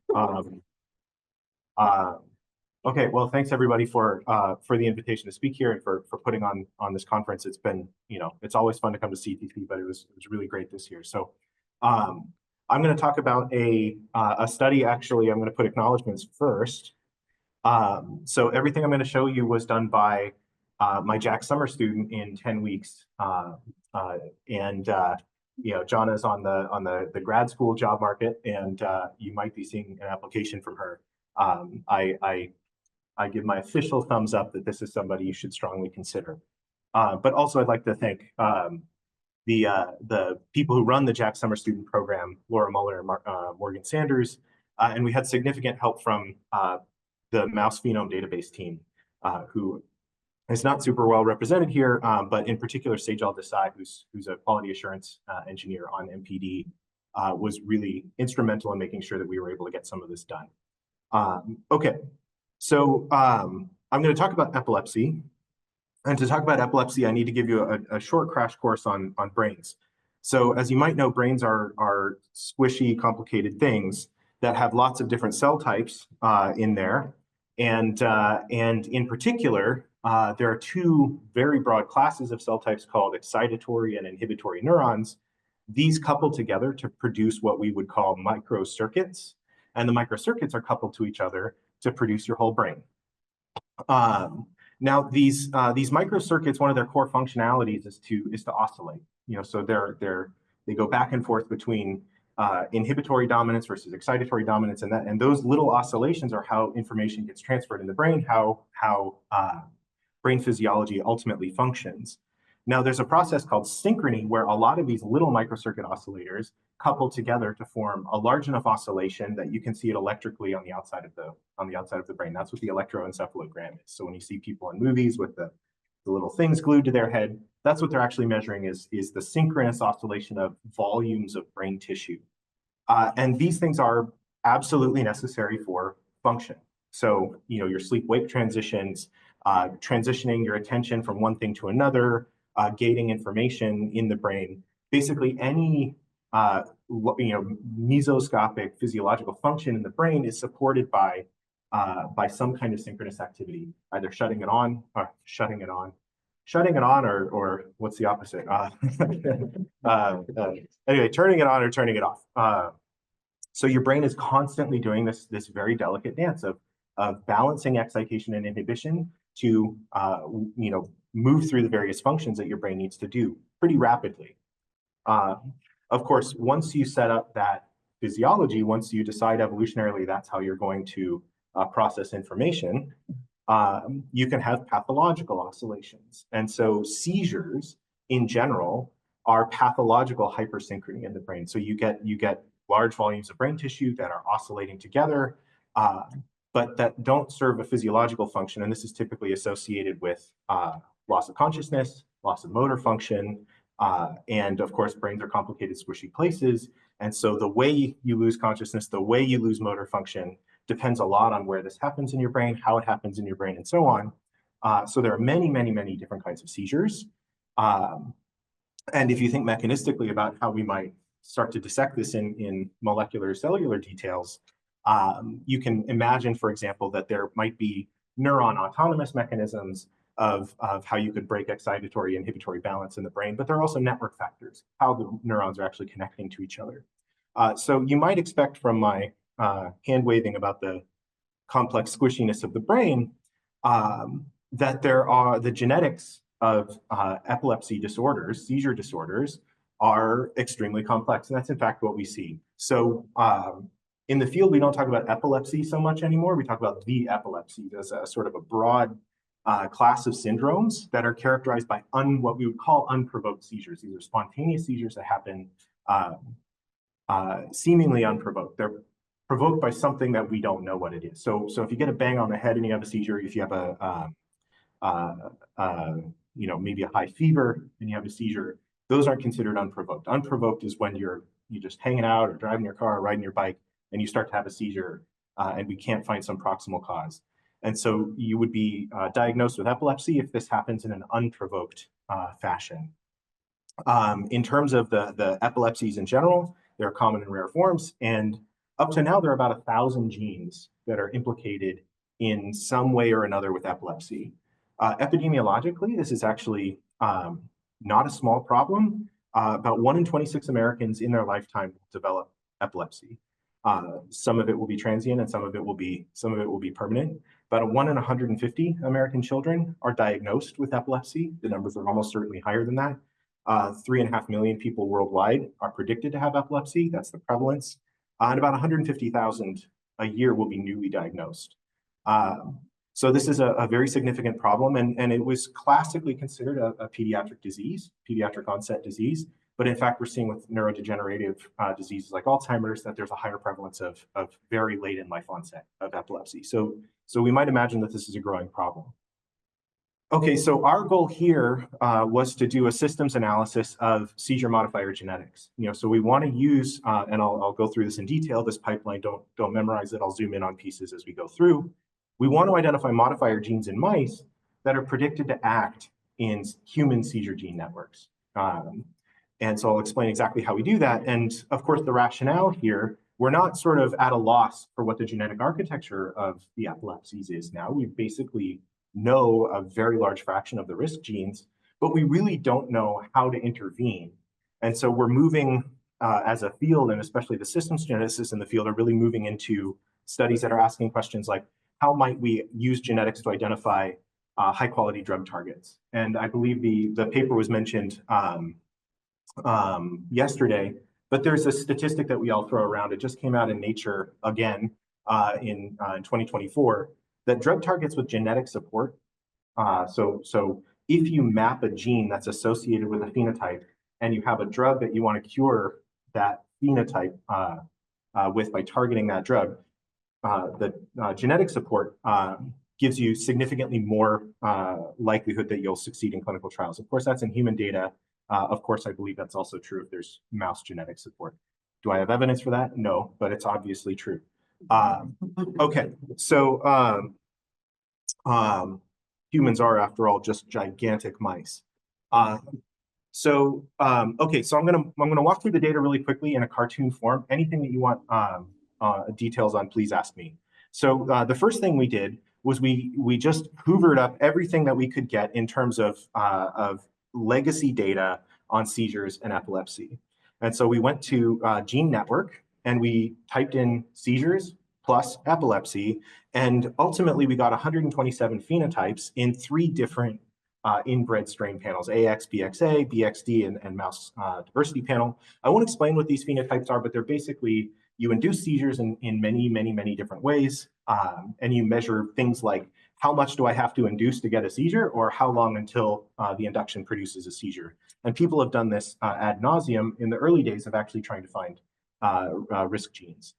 Okay, well, thanks everybody for the invitation to speak here and for putting on this conference. It's been, it's always fun to come to CTC, but it was really great this year. So I'm going to talk about a study. Actually, I'm going to put acknowledgments first. So everything I'm going to show you was done by my Jack Summer student in 10 weeks. Jana's on the grad school job market, and you might be seeing an application from her. I give my official thumbs up that this is somebody you should strongly consider. But also I'd like to thank the people who run the Jack Summer Student Program, Laura Muller and Morgan Sanders, and we had significant help from the mouse phenome database team, who is not super well represented here, but in particular, Sejal Desai, who's a quality assurance engineer on MPD, was really instrumental in making sure that we were able to get some of this done. Okay, so I'm going to talk about epilepsy. And to talk about epilepsy, I need to give you a short crash course on brains. So as you might know, brains are squishy, complicated things that have lots of different cell types in there. And in particular, there are two very broad classes of cell types called excitatory and inhibitory neurons. These couple together to produce what we would call microcircuits. And the microcircuits are coupled to each other to produce your whole brain. Now, these microcircuits, one of their core functionalities is to oscillate. So they go back and forth between inhibitory dominance versus excitatory dominance, and those little oscillations are how information gets transferred in the brain, how brain physiology ultimately functions. Now, there's a process called synchrony where a lot of these little microcircuit oscillators couple together to form a large enough oscillation that you can see it electrically on the outside of the brain. That's what the electroencephalogram is. So when you see people in movies with the little things glued to their head, that's what they're actually measuring is the synchronous oscillation of volumes of brain tissue. And these things are absolutely necessary for function. So, your sleep-wake transitions, transitioning your attention from one thing to another, gating information in the brain, basically any mesoscopic physiological function in the brain is supported by some kind of synchronous activity, either shutting it on, or what's the opposite? Anyway, turning it on or turning it off. So your brain is constantly doing this very delicate dance of balancing excitation and inhibition to move through the various functions that your brain needs to do pretty rapidly. Of course, once you set up that physiology, once you decide evolutionarily that's how you're going to process information, you can have pathological oscillations. And so seizures in general are pathological hypersynchrony in the brain. So you get large volumes of brain tissue that are oscillating together, but that don't serve a physiological function. And this is typically associated with loss of consciousness, loss of motor function, and of course, brains are complicated, squishy places. And so the way you lose consciousness, the way you lose motor function depends a lot on where this happens in your brain, how it happens in your brain, and so on. So there are many, many, many different kinds of seizures. And if you think mechanistically about how we might start to dissect this in molecular cellular details, you can imagine, for example, that there might be neuron autonomous mechanisms of how you could break excitatory inhibitory balance in the brain, but there are also network factors, how the neurons are actually connecting to each other. So you might expect from my hand waving about the complex squishiness of the brain that there are the genetics of epilepsy disorders, seizure disorders, are extremely complex, and that's in fact what we see. So in the field, we don't talk about epilepsy so much anymore. We talk about the epilepsies as a sort of a broad class of syndromes that are characterized by what we would call unprovoked seizures. These are spontaneous seizures that happen seemingly unprovoked. They're provoked by something that we don't know what it is. So if you get a bang on the head and you have a seizure, if you have maybe a high fever and you have a seizure, those aren't considered unprovoked. Unprovoked is when you're just hanging out or driving your car or riding your bike and you start to have a seizure and we can't find some proximal cause. And so you would be diagnosed with epilepsy if this happens in an unprovoked fashion. In terms of the epilepsies in general, they're common and rare forms, and up to now there are about 1,000 genes that are implicated in some way or another with epilepsy. Epidemiologically, this is actually not a small problem. About 1 in 26 Americans in their lifetime will develop epilepsy. Some of it will be transient and some of it will be permanent. About 1 in 150 American children are diagnosed with epilepsy. The numbers are almost certainly higher than that. 3.5 million people worldwide are predicted to have epilepsy. That's the prevalence. And about 150,000 a year will be newly diagnosed. So this is a very significant problem, and it was classically considered a pediatric disease, pediatric onset disease. But in fact, we're seeing with neurodegenerative diseases like Alzheimer's that there's a higher prevalence of very late in life onset of epilepsy. So we might imagine that this is a growing problem. Okay, so our goal here was to do a systems analysis of seizure modifier genetics. So we want to use, and I'll go through this in detail, this pipeline, don't memorize it, I'll zoom in on pieces as we go through. We want to identify modifier genes in mice that are predicted to act in human seizure gene networks. And so I'll explain exactly how we do that. And of course, the rationale here, we're not sort of at a loss for what the genetic architecture of the epilepsies is now. We basically know a very large fraction of the risk genes, but we really don't know how to intervene. And so we're moving as a field, and especially the systems geneticists in the field are really moving into studies that are asking questions like, how might we use genetics to identify high quality drug targets? And I believe the paper was mentioned yesterday, but there's a statistic that we all throw around. It just came out in Nature again in 2024, that drug targets with genetic support. So if you map a gene that's associated with a phenotype and you have a drug that you want to cure that phenotype with by targeting that drug, the genetic support gives you significantly more likelihood that you'll succeed in clinical trials. Of course, that's in human data. Of course, I believe that's also true if there's mouse genetic support. Do I have evidence for that? No, but it's obviously true. Okay, so humans are, after all, just gigantic mice. Okay, so I'm gonna walk through the data really quickly in a cartoon form. Anything that you want details on, please ask me. So the first thing we did was we just hoovered up everything that we could get in terms of legacy data on seizures and epilepsy. And so we went to Gene Network and we typed in seizures plus epilepsy, and ultimately we got 127 phenotypes in 3 different inbred strain panels, AX, BXA, BXD, and mouse diversity panel. I won't explain what these phenotypes are, but they're basically, you induce seizures in many different ways, and you measure things like how much do I have to induce to get a seizure, or how long until the induction produces a seizure. And people have done this ad nauseum in the early days of actually trying to find risk genes.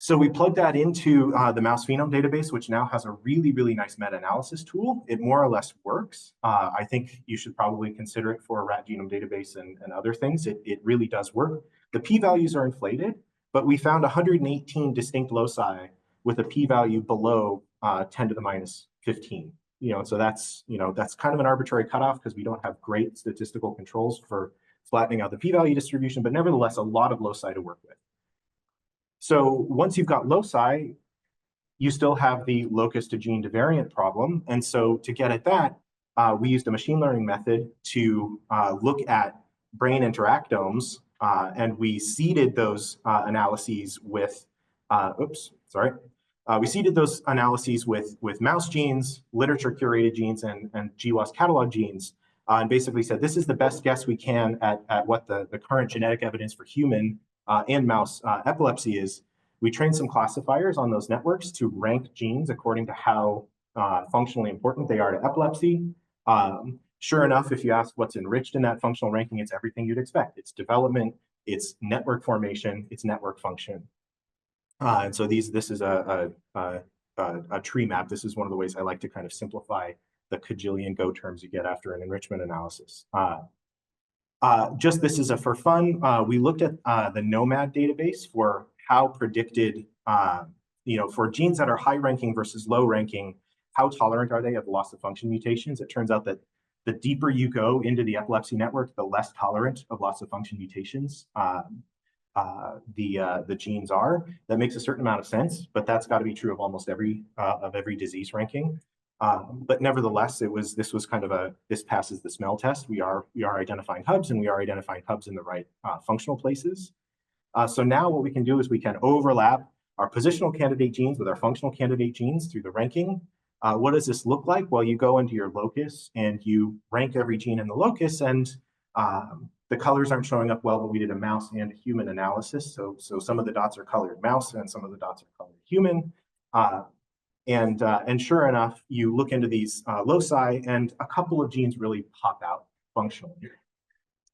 So we plugged that into the mouse phenome database, which now has a really nice meta-analysis tool. It more or less works. I think you should probably consider it for a rat genome database and other things. It really does work. The p-values are inflated, but we found 118 distinct loci with a p-value below 10 to the minus 15. So that's kind of an arbitrary cutoff because we don't have great statistical controls for flattening out the p-value distribution, but nevertheless, a lot of loci to work with. So once you've got loci, you still have the locus to gene to variant problem. And so to get at that, we used a machine learning method to look at brain interactomes, and we seeded those analyses with, we seeded those analyses with mouse genes, literature curated genes, and GWAS catalog genes, and basically said, this is the best guess we can at what the current genetic evidence for human and mouse epilepsy is. We trained some classifiers on those networks to rank genes according to how functionally important they are to epilepsy. Sure enough, if you ask what's enriched in that functional ranking, it's everything you'd expect. It's development, it's network formation, it's network function. And so this is a tree map. This is one of the ways I like to kind of simplify the cajillion Go terms you get after an enrichment analysis. Just this is a for fun. We looked at the Nomad database for how predicted, for genes that are high ranking versus low ranking, how tolerant are they of loss of function mutations? It turns out that the deeper you go into the epilepsy network, the less tolerant of loss of function mutations the genes are. That makes a certain amount of sense, but that's got to be true of almost every disease ranking. But nevertheless, this was kind of this passes the smell test. We are identifying hubs, and we are identifying hubs in the right functional places. So now what we can do is we can overlap our positional candidate genes with our functional candidate genes through the ranking. What does this look like? Well, you go into your locus and you rank every gene in the locus, and the colors aren't showing up well, but we did a mouse and a human analysis. So some of the dots are colored mouse and some of the dots are colored human. And sure enough, you look into these loci and a couple of genes really pop out functionally.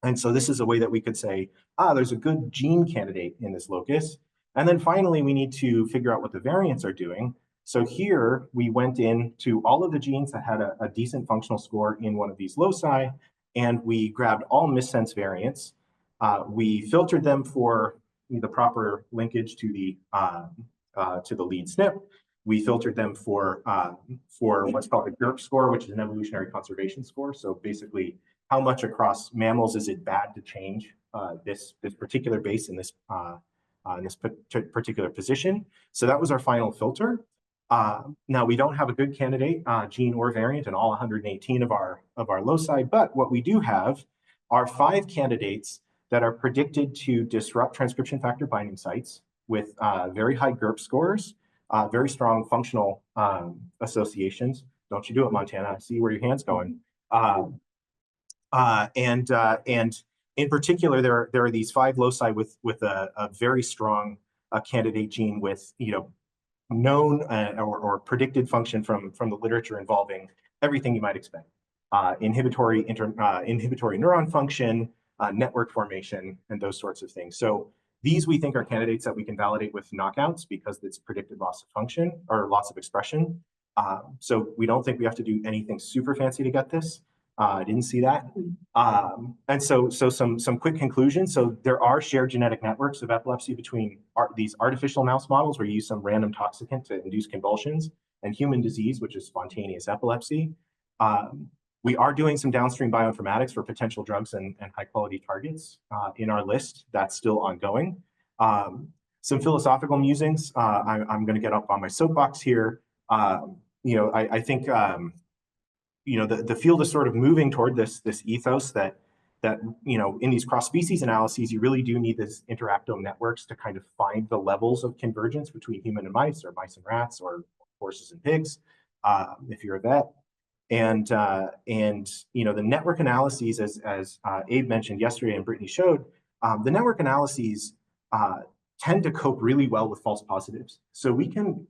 And so this is a way that we could say, there's a good gene candidate in this locus. And then finally, we need to figure out what the variants are doing. So here we went into all of the genes that had a decent functional score in one of these loci, and we grabbed all missense variants. We filtered them for the proper linkage to the lead SNP. We filtered them for what's called a GERP score, which is an evolutionary conservation score. So basically, how much across mammals is it bad to change this particular base in this particular position? So that was our final filter. Now we don't have a good candidate, gene or variant, in all 118 of our loci, but what we do have are 5 candidates that are predicted to disrupt transcription factor binding sites with very high GERP scores, very strong functional associations. Don't you do it, Montana? I see where your hand's going. And in particular, there are these 5 loci with a very strong candidate gene with known or predicted function from the literature involving everything you might expect: inhibitory neuron function, network formation, and those sorts of things. So these we think are candidates that we can validate with knockouts because it's predicted loss of function or loss of expression. So we don't think we have to do anything super fancy to get this. I didn't see that. And so some quick conclusions. So there are shared genetic networks of epilepsy between these artificial mouse models where you use some random toxicant to induce convulsions and human disease, which is spontaneous epilepsy. We are doing some downstream bioinformatics for potential drugs and high quality targets in our list. That's still ongoing. Some philosophical musings. I'm going to get up on my soapbox here. I think the field is sort of moving toward this ethos that in these cross-species analyses, you really do need this interactome networks to kind of find the levels of convergence between human and mice, or mice and rats, or horses and pigs, if you're a vet. And the network analyses, as Abe mentioned yesterday and Brittany showed, the network analyses tend to cope really well with false positives. So we can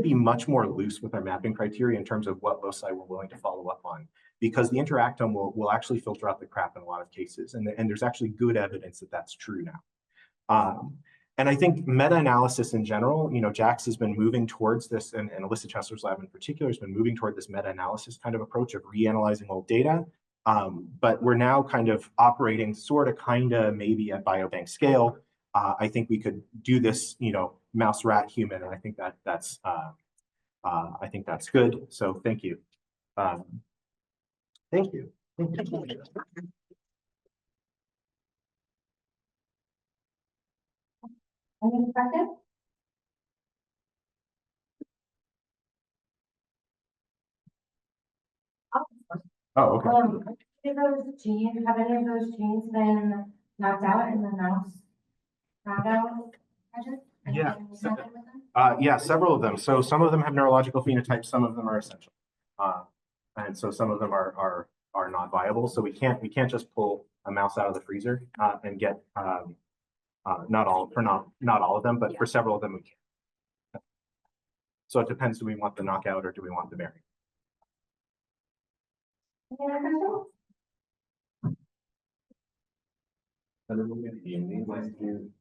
be much more loose with our mapping criteria in terms of what loci we're willing to follow up on, because the interactome will actually filter out the crap in a lot of cases. And there's actually good evidence that that's true now. And I think meta-analysis in general, JAX has been moving towards this, and Alyssa Chesler's lab in particular has been moving toward this meta-analysis kind of approach of reanalyzing old data. But we're now kind of operating maybe at biobank scale. I think we could do this, mouse, rat, human, and I think that's good. So thank you. Thank you. Any questions? Oh, okay. Have any of those genes been knocked out in the mouse knockout project? Yeah. What's happened with them? Yeah, several of them. So some of them have neurological phenotypes, some of them are essential. And so some of them are not viable. So we can't just pull a mouse out of the freezer and get not all of them, but for several of them we can. So it depends, do we want the knockout or do we want the variant? Any other questions?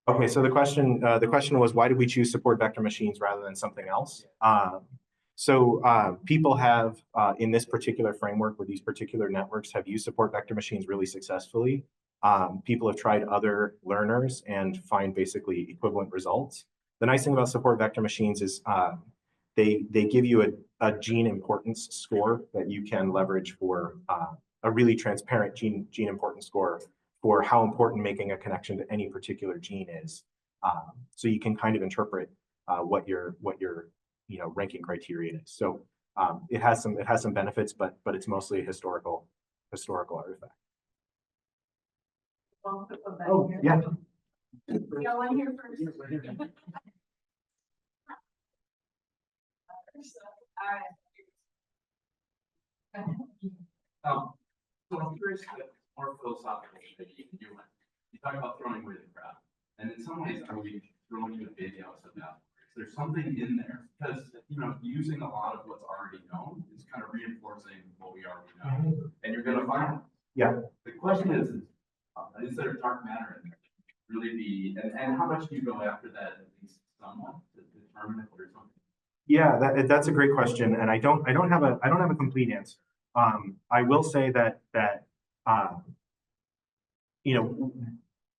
Okay, so the question was, why did we choose support vector machines rather than something else? People have, in this particular framework with these particular networks, have used support vector machines really successfully. People have tried other learners and find basically equivalent results. The nice thing about support vector machines is they give you a gene importance score that you can leverage for a really transparent gene importance score for how important making a connection to any particular gene is. So you can kind of interpret what your ranking criteria is. So it has some benefits, but it's mostly a historical artifact. Oh, yeah. Go on here first. So I'm curious, more philosophical that you can do it. You talk about throwing away the crowd, and in some ways, are we throwing the baby out with the bathwater? Is there something in there? Because using a lot of what's already known is kind of reinforcing what we already know, and you're going to find it. Yeah. The question is there dark matter in there? Really and how much do you go after that, at least somewhat, to determine if there's something? Yeah, that's a great question, and I don't have a complete answer. I will say that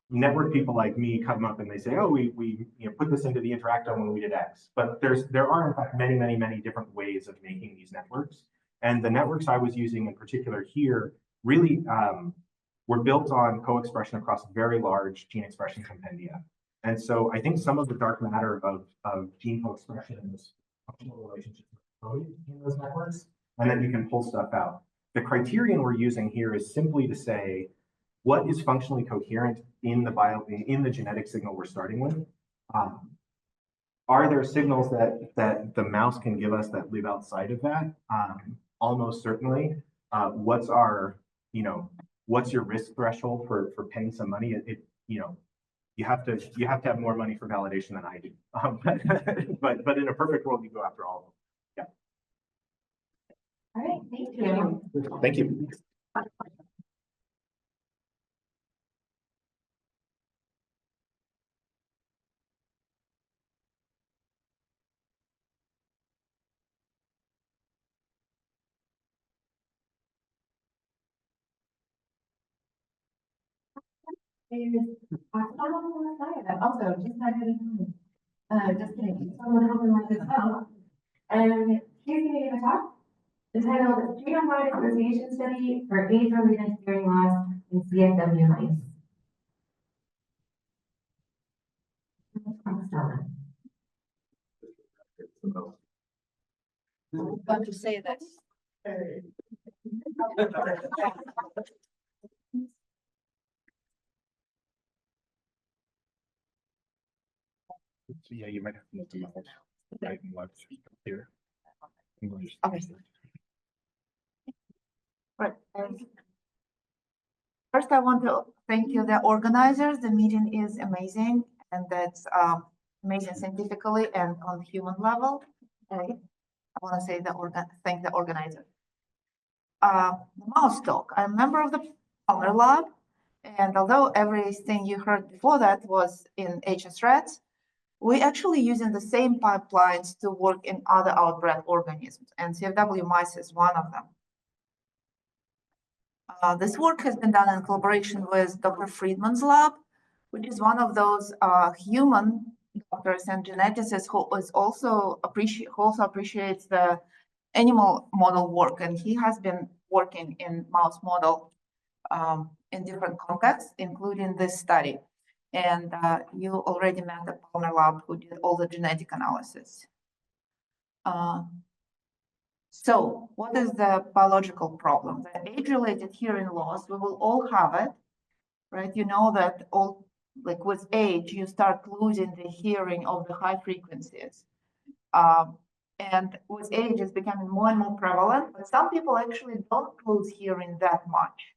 network people like me come up and they say, oh, we put this into the interactome when we did X. But there are in fact many different ways of making these networks. And the networks I was using in particular here really were built on co-expression across very large gene expression compendia. And so I think some of the dark matter of gene co-expression and this functional relationships in those networks, and then you can pull stuff out. The criterion we're using here is simply to say, what is functionally coherent in the genetic signal we're starting with? Are there signals that the mouse can give us that live outside of that? Almost certainly. What's your risk threshold for paying some money? You have to have more money for validation than I do. But in a perfect world, you go after all of them. All right, thank you. Thank you. Also, just just kidding, someone helping with this well. And he's gonna give a talk entitled Genome-Wide Association Study for Age-Related Hearing Loss in CFW Mice. About to say that. So yeah, you might have to move the mouse right and left here. Okay. Right. First, I want to thank you, the organizers. The meeting is amazing, and that's amazing scientifically and on the human level. I want to say thank the organizer. Mouse talk. I'm a member of the Palmer Lab, and although everything you heard before that was in HS rats, we're actually using the same pipelines to work in other outbred organisms, and CFW mice is one of them. This work has been done in collaboration with Dr. Friedman's lab, which is one of those human doctors and geneticists who also appreciates the animal model work, and he has been working in mouse model in different contexts, including this study. And you already met the Palmer lab who did all the genetic analysis. So what is the biological problem? The age-related hearing loss, we will all have it, right? You know that like with age, you start losing the hearing of the high frequencies. And with age, it's becoming more and more prevalent, but some people actually don't lose hearing that much.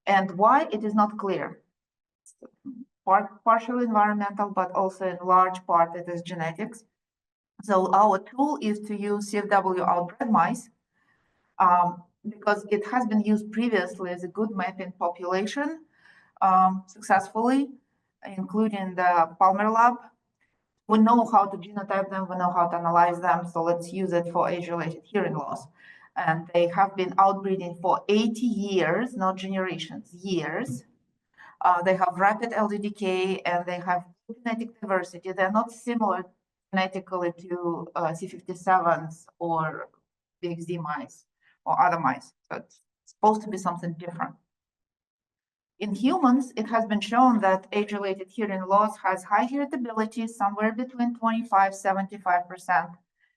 And why, it is not clear. Partially environmental, but also in large part it is genetics. So our tool is to use CFW outbred mice. because it has been used previously as a good mapping population successfully, including the Palmer lab. We know how to genotype them, we know how to analyze them, so let's use it for age-related hearing loss. And they have been outbreeding for 80 years, not generations, years. They have rapid LD decay and they have genetic diversity. They're not similar genetically to C57s or BXD mice or other mice. So it's supposed to be something different. In humans, it has been shown that age-related hearing loss has high heritability, somewhere between 25–75%.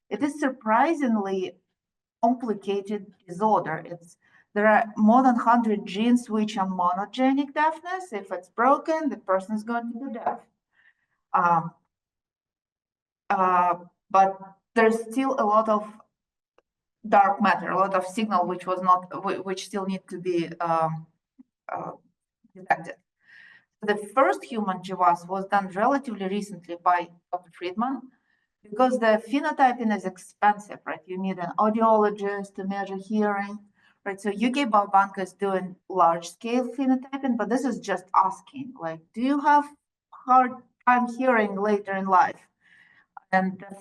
It is surprisingly complicated disorder. There are more than 100 genes which are monogenic deafness. If it's broken, the person is going to be deaf. But there's still a lot of dark matter, a lot of signal which still need to be detected. The first human GWAS was done relatively recently by Dr. Friedman, because the phenotyping is expensive, right? You need an audiologist to measure hearing, right? So UK Biobank is doing large-scale phenotyping, but this is just asking, like, do you have hard time hearing later in life? And the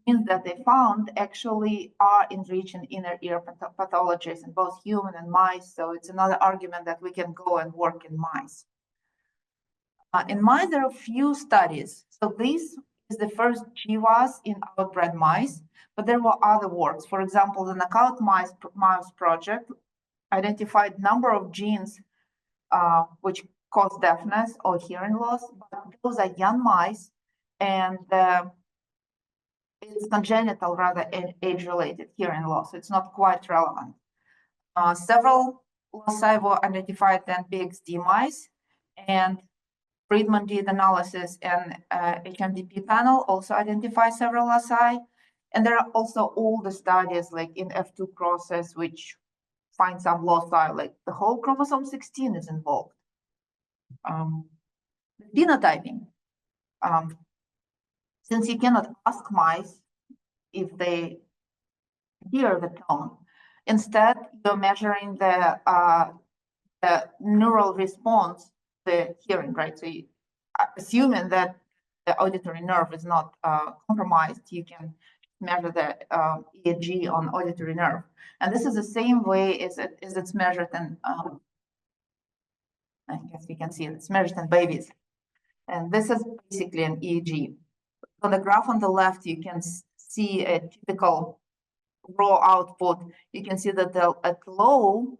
genes that they found actually are enriching inner ear pathologies in both human and mice. So it's another argument that we can go and work in mice. In mice, there are a few studies. So this is the first GWAS in outbred mice, but there were other works. For example, the Knockout Mouse project identified number of genes which cause deafness or hearing loss, but those are young mice, and it's congenital rather than age-related hearing loss. It's not quite relevant. Several loci were identified in BXD mice, and Friedman did analysis, and HMDP panel also identified several loci. And there are also older studies like in F2 process, which find some loci, like the whole chromosome 16 is involved. Phenotyping. Since you cannot ask mice if they hear the tone, instead you're measuring the neural response to the hearing, right? So you, assuming that the auditory nerve is not compromised, you can measure the EEG on auditory nerve. And this is the same way as it's measured in, I guess you can see it's measured in babies. And this is basically an EEG. On the graph on the left, you can see a typical raw output. You can see that at low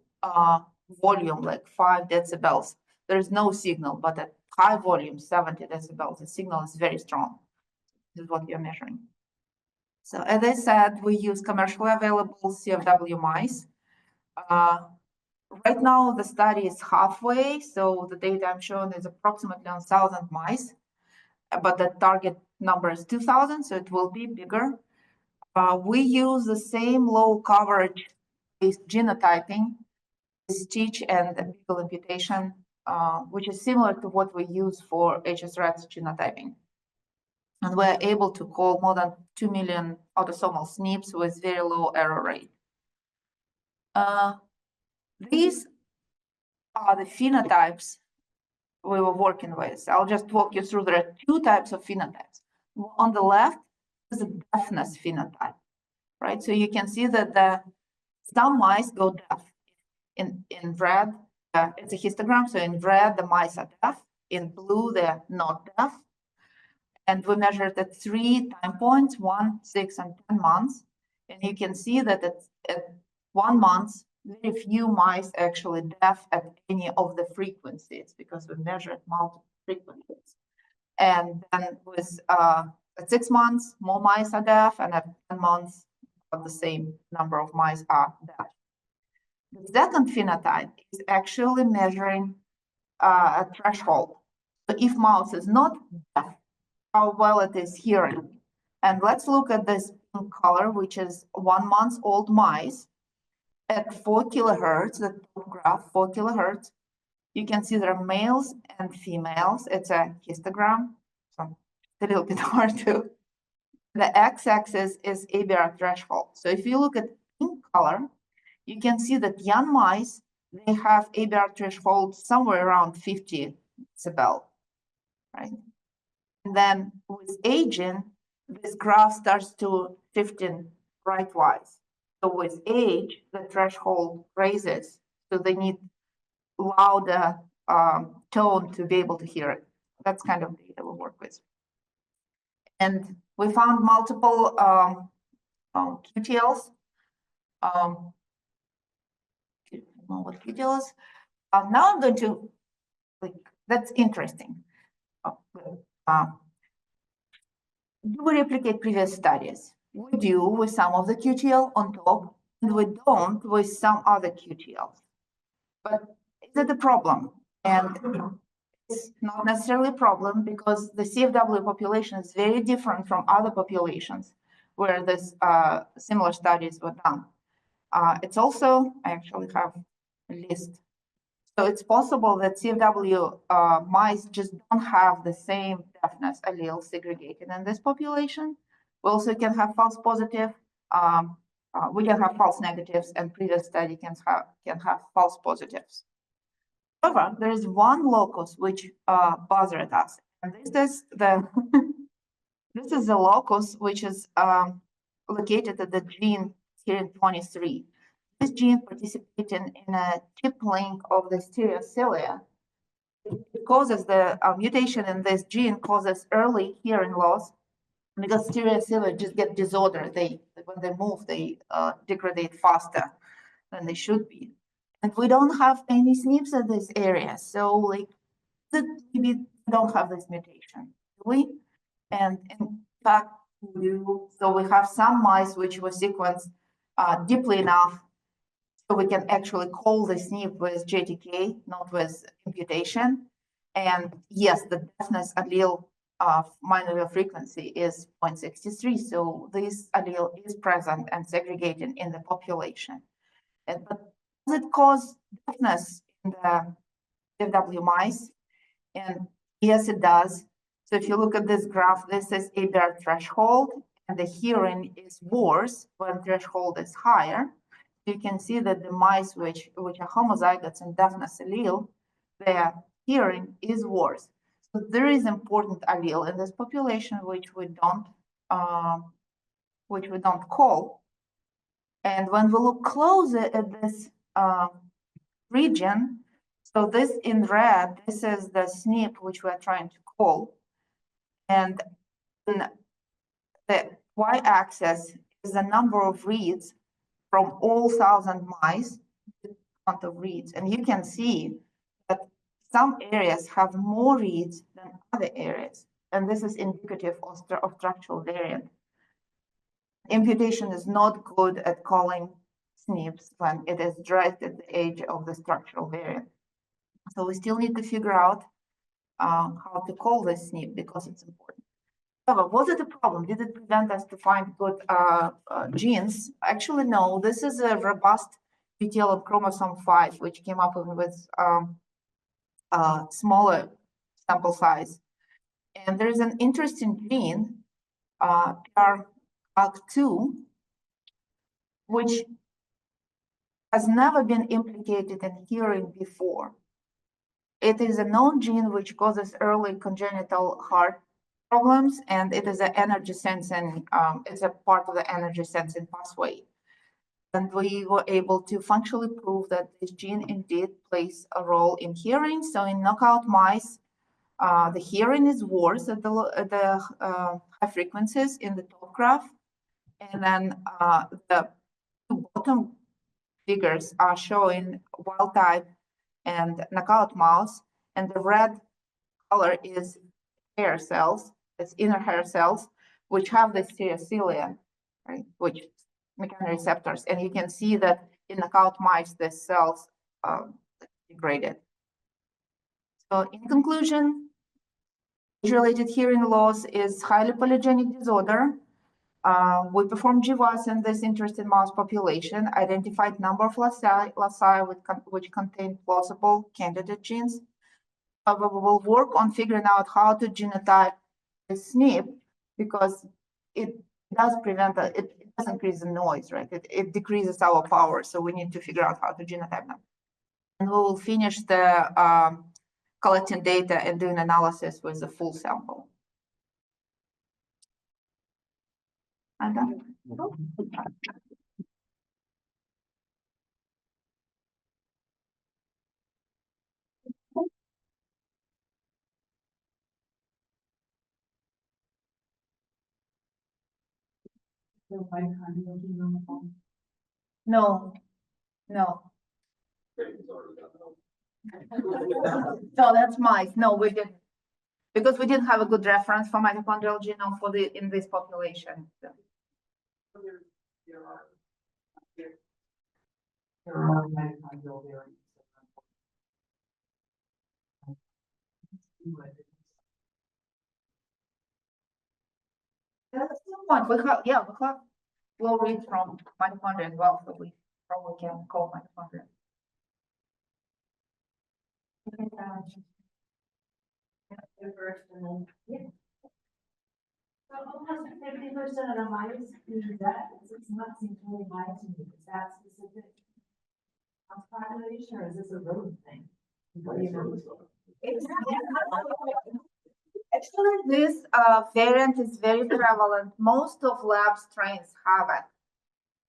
volume, like 5 decibels, there is no signal, but at high volume, 70 decibels, the signal is very strong. This is what we are measuring. So as I said, we use commercially available CFW mice. Right now, the study is halfway, so the data I'm showing is approximately 1,000 mice, but the target number is 2,000, so it will be bigger. We use the same low coverage based genotyping, stitch and beagle imputation, which is similar to what we use for HS-RATS genotyping. And we're able to call more than 2 million autosomal SNPs with very low error rate. These are the phenotypes we were working with. I'll just walk you through. There are 2 types of phenotypes. On the left is a deafness phenotype, right? So you can see that some mice go deaf. In red, it's a histogram. So in red, the mice are deaf. In blue, they're not deaf. And we measured at 3 time points, 1, 6, and 10 months. And you can see that at 1 month, very few mice actually deaf at any of the frequencies, because we measured multiple frequencies. And then with at 6 months, more mice are deaf, and at 10 months, the same number of mice are deaf. The second phenotype is actually measuring a threshold. So if mouse is not deaf, how well it is hearing. And let's look at this pink color, which is 1 month old mice at 4 kilohertz, the top graph, 4 kilohertz. You can see there are males and females. It's a histogram, so it's a little bit hard to. The x-axis is ABR threshold. So if you look at pink color, you can see that young mice, they have ABR threshold somewhere around 50 decibel, right? And then with aging, this graph starts to shifting rightwise. So with age, the threshold raises, so they need louder tone to be able to hear it. That's kind of data we work with. And we found multiple QTLs. What QTLs? Now I'm going to, that's interesting. Do we replicate previous studies? We do with some of the QTL on top, and we don't with some other QTLs. But is it a problem? And it's not necessarily a problem because the CFW population is very different from other populations where this similar studies were done. It's also, I actually have a list. So it's possible that CFW mice just don't have the same deafness allele segregated in this population. We also can have false positive, we can have false negatives, and previous study can have false positives. However, there is one locus which bothered us, and this is the this is the locus which is located at the gene serine23. This gene participating in a tip link of the stereocilia. It causes the mutation in this gene causes early hearing loss because stereocilia just get disordered. When they move, they degrade faster than they should be. And we don't have any SNPs in this area. So like maybe we don't have this mutation, do we? And in fact, we do. So we have some mice which were sequenced deeply enough so we can actually call the SNP with JTK, not with imputation. And yes, the deafness allele of minor frequency is 0.63. So this allele is present and segregated in the population. But does it cause deafness in the CFW mice? And yes, it does. So if you look at this graph, this is ABR threshold, and the hearing is worse when threshold is higher. You can see that the mice which are homozygotes and deafness allele, their hearing is worse. So there is important allele in this population which we don't call. And when we look closer at this region, so this in red, this is the SNP which we're trying to call. And the y-axis is the number of reads from all 1,000 mice, amount of reads. And you can see that some areas have more reads than other areas. And this is indicative of structural variant. Imputation is not good at calling SNPs when it is right at the edge of the structural variant. So we still need to figure out how to call this SNP because it's important. However, was it a problem? Did it prevent us to find good genes? Actually, no. This is a robust QTL of chromosome 5, which came up with smaller sample size. And there is an interesting gene, PRAC2, which has never been implicated in hearing before. It is a known gene which causes early congenital heart problems, and it is an energy sensing, it's a part of the energy sensing pathway. And we were able to functionally prove that this gene indeed plays a role in hearing. So in knockout mice, the hearing is worse at the high frequencies in the top graph. And then the two bottom figures are showing wild type and knockout mouse, and the red color is hair cells, it's inner hair cells, which have the stereocilia, right, which mechanoreceptors, and you can see that in knockout mice, the cells degraded. So in conclusion, age-related hearing loss is highly polygenic disorder. We performed GWAS in this interested mouse population, identified number of loci which contain plausible candidate genes. We will work on figuring out how to genotype the SNP because it does prevent it does increase the noise, right? It decreases our power, so we need to figure out how to genotype them. And we will finish the collecting data and doing analysis with the full sample. I'm done. No, no. So that's mice. No, we didn't. Because we didn't have a good reference for mitochondrial genome for in this population. So. There are mitochondrial variants. That's the point. We have flow read from mitochondria as well, so we probably can call mitochondria. So almost 50% of the mice do that. It's not simply mice. Is that specific population, or is this a rodent thing? Actually, this variant is very prevalent. Most of lab strains have it.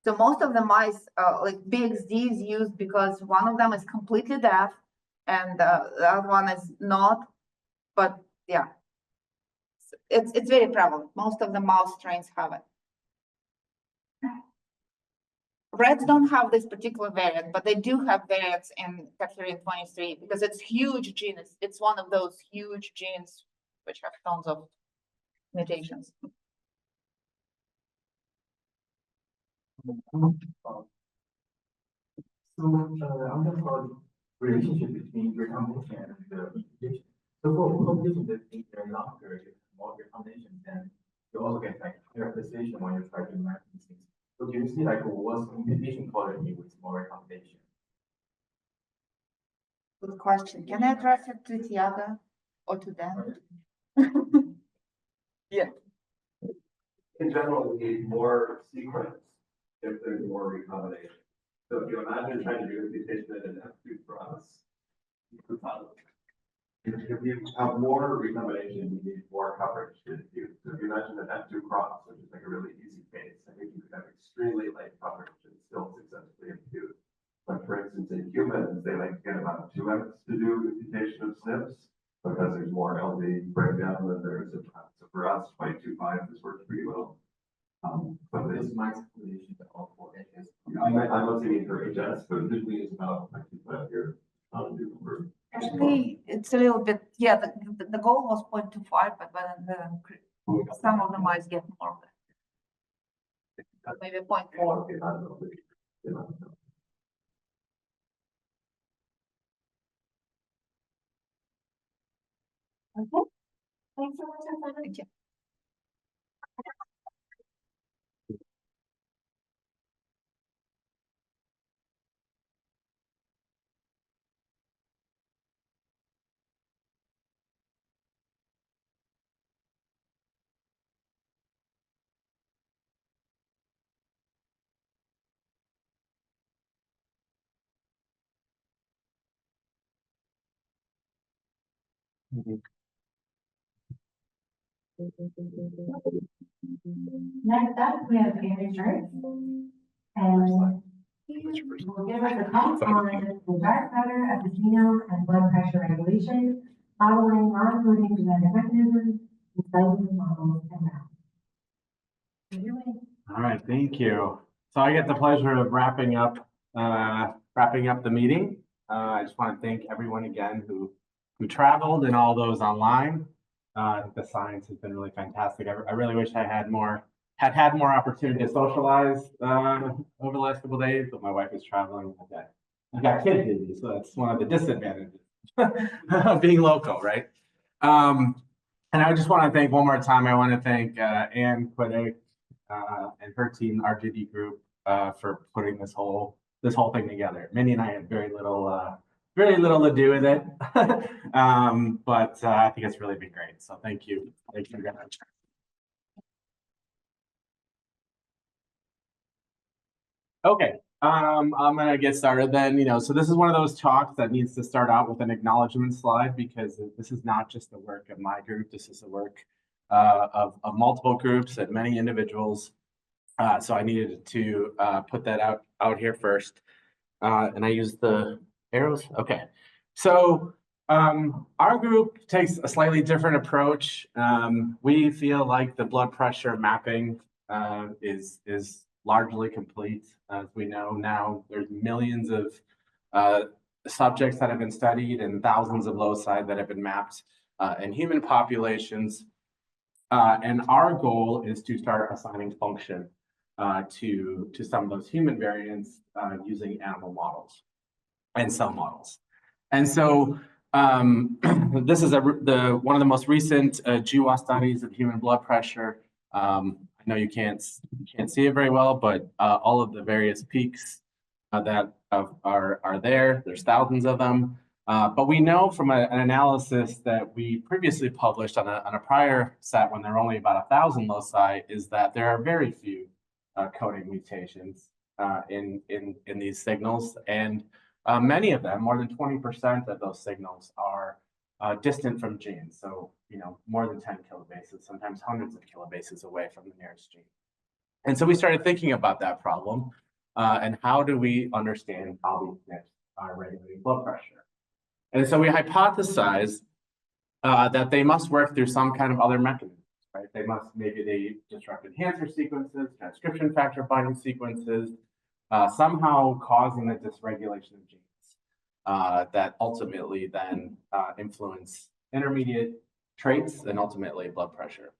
So most of the mice, like BXD, is used because one of them is completely deaf, and the other one is not. But yeah, it's very prevalent. Most of the mouse strains have it. Rats don't have this particular variant, but they do have variants in Catherian 23 because it's huge gene. It's one of those huge genes which have tons of mutations. So I'm talking about relationship between recombination and the mutation. So for recombination, that take very longer, more recombination, then you also get like higher precision when you try to map these things. So do you see like what's mutation quality with more recombination? Good question. Can I address it to Tiago or to Dan? Yeah. In general, we need more sequence if there's more recombination. So if you imagine trying to do a mutation in an F2 cross, if you have more recombination, you need more coverage to infuse. So if you imagine an F2 cross, which is like a really easy case, I think you could have extremely light coverage and still successfully infuse. But for instance, in humans, they like to get about 2x to do imputation of SNPs because there's more LD breakdown than there is of time. So for us, 0.25 has worked pretty well. But this might population to all 4 HS. I'm not saying for HS, but usually it's about 0.25 here. Actually, it's a little bit, yeah, the goal was 0.25, but then some of the mice get more. Maybe 0.4. Okay, thanks so much. Thank you. Next up, we have Andy Church. And he will give us a talk on the dark matter of the genome and blood pressure regulation, modeling non-coding genetic mechanisms, and studying models and math. All right, thank you. So I get the pleasure of wrapping up the meeting. I just want to thank everyone again who traveled and all those online. The science has been really fantastic. I really wish I had more opportunity to socialize over the last couple of days, but my wife is traveling. I've got kid babies, so that's one of the disadvantages of being local, right? And I just want to thank one more time. I want to thank Anne Quiddick and her team, RGD Group, for putting this whole thing together. Minnie and I had very little to do with it, but I think it's really been great. So thank you very much. Okay, I'm gonna get started then, so this is one of those talks that needs to start out with an acknowledgement slide because this is not just the work of my group, this is the work of multiple groups and many individuals. So I needed to put that out here first. And I use the arrows. Okay. So our group takes a slightly different approach. We feel like the blood pressure mapping is largely complete. As we know now, there's millions of subjects that have been studied and thousands of loci that have been mapped in human populations. And our goal is to start assigning function to some of those human variants using animal models and cell models. And so this is one of the most recent GWAS studies of human blood pressure. I know you can't see it very well, but all of the various peaks that are there, there's thousands of them. But we know from an analysis that we previously published on a prior set when there were only about 1,000 loci is that there are very few coding mutations in these signals. And many of them, more than 20% of those signals are distant from genes. So, more than 10 kilobases, sometimes hundreds of kilobases away from the nearest gene. And so we started thinking about that problem and how do we understand how these SNPs are regulating blood pressure. And so we hypothesized that they must work through some kind of other mechanism, right? Maybe they disrupt enhancer sequences, transcription factor binding sequences, somehow causing the dysregulation of genes that ultimately then influence intermediate traits and ultimately blood pressure.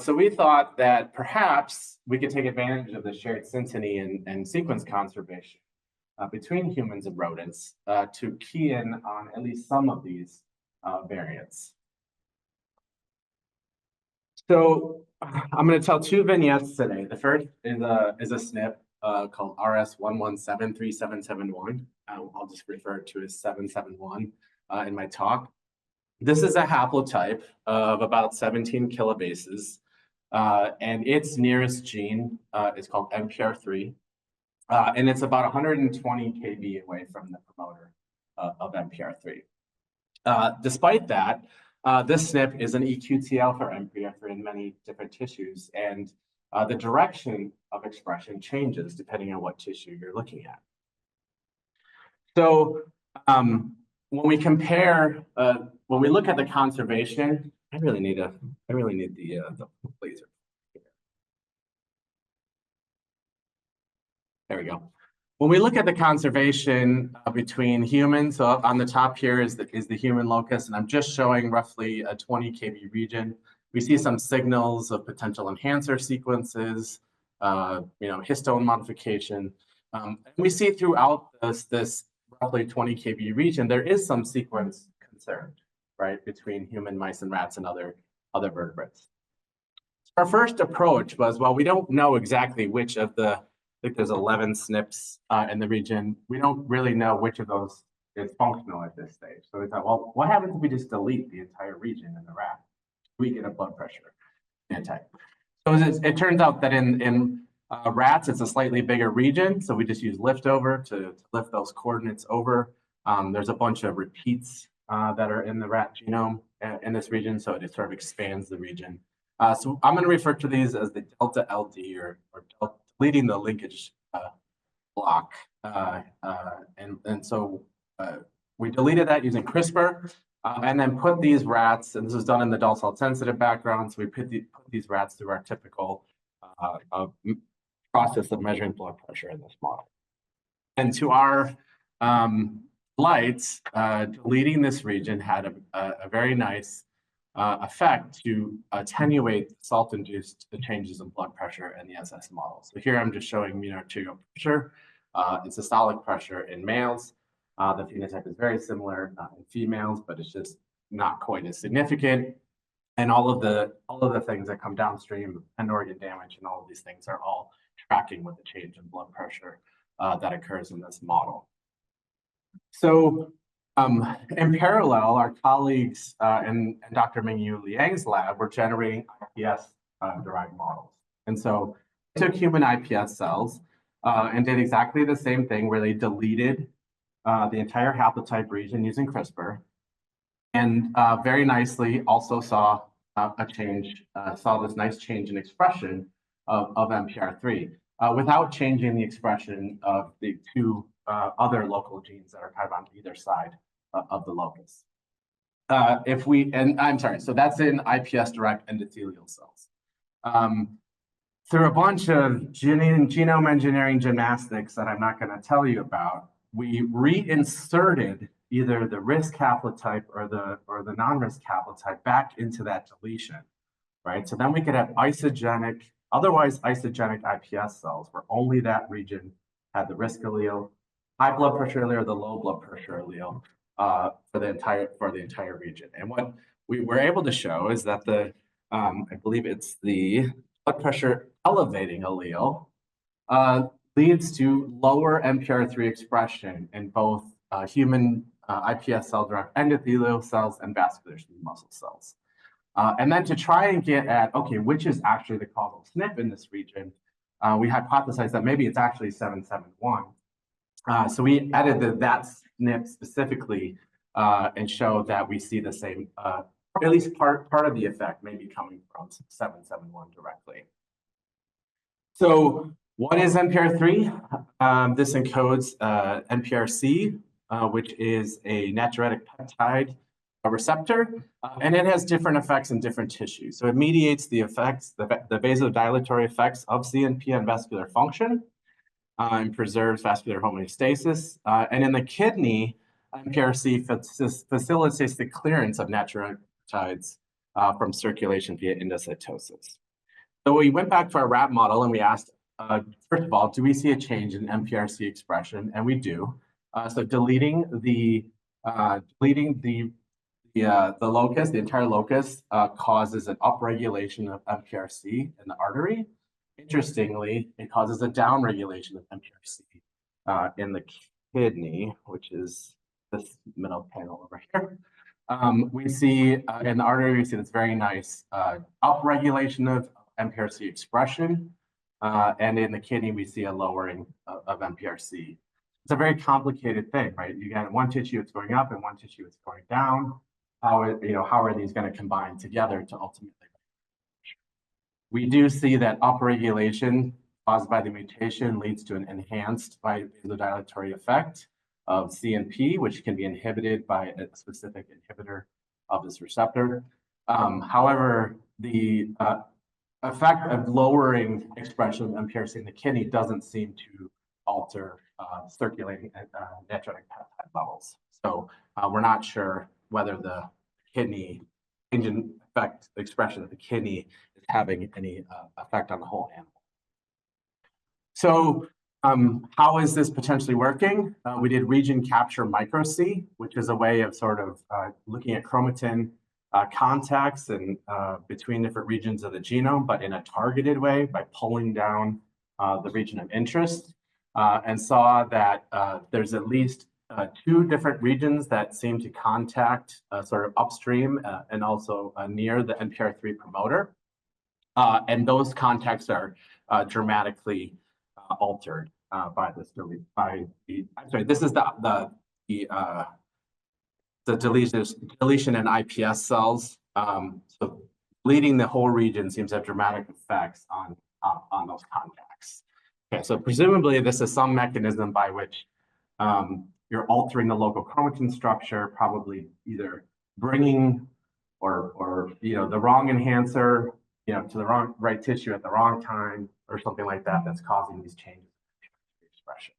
So we thought that perhaps we could take advantage of the shared synteny and sequence conservation between humans and rodents to key in on at least some of these variants. So I'm going to tell two vignettes today. The first is a SNP called RS1173771. I'll just refer to it as 771 in my talk. This is a haplotype of about 17 kilobases, and its nearest gene is called MPR3, and it's about 120 kb away from the promoter of MPR3. Despite that, this SNP is an EQTL for MPR3 in many different tissues, and the direction of expression changes depending on what tissue you're looking at. So when we compare, when we look at the conservation, I really need the laser. There we go. When we look at the conservation between humans, so on the top here is the human locus, and I'm just showing roughly a 20 kb region. We see some signals of potential enhancer sequences, histone modification. And we see throughout this roughly 20 kb region, there is some sequence concern, right, between human, mice, and rats and other vertebrates. So our first approach was, well, we don't know exactly which of the, I think there's 11 SNPs in the region. We don't really know which of those is functional at this stage. So we thought, well, what happens if we just delete the entire region in the rat? We get a blood pressure phenotype. So it turns out that in rats, it's a slightly bigger region. So we just use liftover to lift those coordinates over. There's a bunch of repeats that are in the rat genome in this region. So it sort of expands the region. So I'm going to refer to these as the delta LD or deleting the linkage block. And so we deleted that using CRISPR. And then put these rats, and this was done in the adult cell sensitive background, so we put these rats through our typical process of measuring blood pressure in this model. And to our lights, deleting this region had a very nice effect to attenuate salt-induced changes in blood pressure in the SS model. So here I'm just showing arterial pressure and systolic pressure in males. The phenotype is very similar in females, but it's just not quite as significant. And all of the things that come downstream, end organ damage, and all of these things are all tracking with the change in blood pressure that occurs in this model. So in parallel, our colleagues in Dr. Mingyu Liang's lab were generating IPS derived models. And so we took human IPS cells and did exactly the same thing where they deleted the entire haplotype region using CRISPR. And very nicely also saw a change, saw this nice change in expression of MPR3 without changing the expression of the two other local genes that are kind of on either side of the locus. I'm sorry, so that's in iPS-derived endothelial cells. Through a bunch of genome engineering gymnastics that I'm not going to tell you about, we reinserted either the risk haplotype or the non-risk haplotype back into that deletion, right? So then we could have isogenic, otherwise isogenic iPS cells where only that region had the risk allele, high blood pressure allele, or the low blood pressure allele for the entire region. And what we were able to show is that I believe it's the blood pressure elevating allele leads to lower MPR3 expression in both human iPS cell-derived endothelial cells and vascular smooth muscle cells. And then to try and get at, okay, which is actually the causal SNP in this region, we hypothesized that maybe it's actually 771. So we edited that SNP specifically and showed that we see the same, at least part of the effect may be coming from 771 directly. So what is MPR3? This encodes NPRC, which is a natriuretic peptide receptor, and it has different effects in different tissues. So it mediates the effects, the vasodilatory effects of CNP on vascular function, and preserves vascular homeostasis. And in the kidney, MPRC facilitates the clearance of natriuretic peptides from circulation via endocytosis. So we went back to our rat model and we asked, first of all, do we see a change in MPRC expression? And we do. So deleting the locus, the entire locus, causes an upregulation of MPRC in the artery. Interestingly, it causes a downregulation of MPRC in the kidney, which is this middle panel over here. We see in the artery, we see this very nice upregulation of MPRC expression, and in the kidney, we see a lowering of MPRC. It's a very complicated thing, right? You got one tissue it's going up and one tissue it's going down. How are these going to combine together to ultimately? We do see that upregulation caused by the mutation leads to an enhanced vasodilatory effect of CNP, which can be inhibited by a specific inhibitor of this receptor. However, the effect of lowering expression of MPRC in the kidney doesn't seem to alter circulating natriuretic peptide levels. So we're not sure whether the kidney engine effect expression of the kidney is having any effect on the whole animal. So how is this potentially working? We did region capture micro-C, which is a way of sort of looking at chromatin contacts and between different regions of the genome, but in a targeted way by pulling down the region of interest, and saw that there's at least two different regions that seem to contact sort of upstream and also near the NPR3 promoter. And those contacts are dramatically altered by this this is the deletion in iPS cells. So deleting the whole region seems to have dramatic effects on those contacts. Okay, so presumably this is some mechanism by which you're altering the local chromatin structure, probably either bringing or the wrong enhancer to the right tissue at the wrong time or something like that that's causing these changes in expression.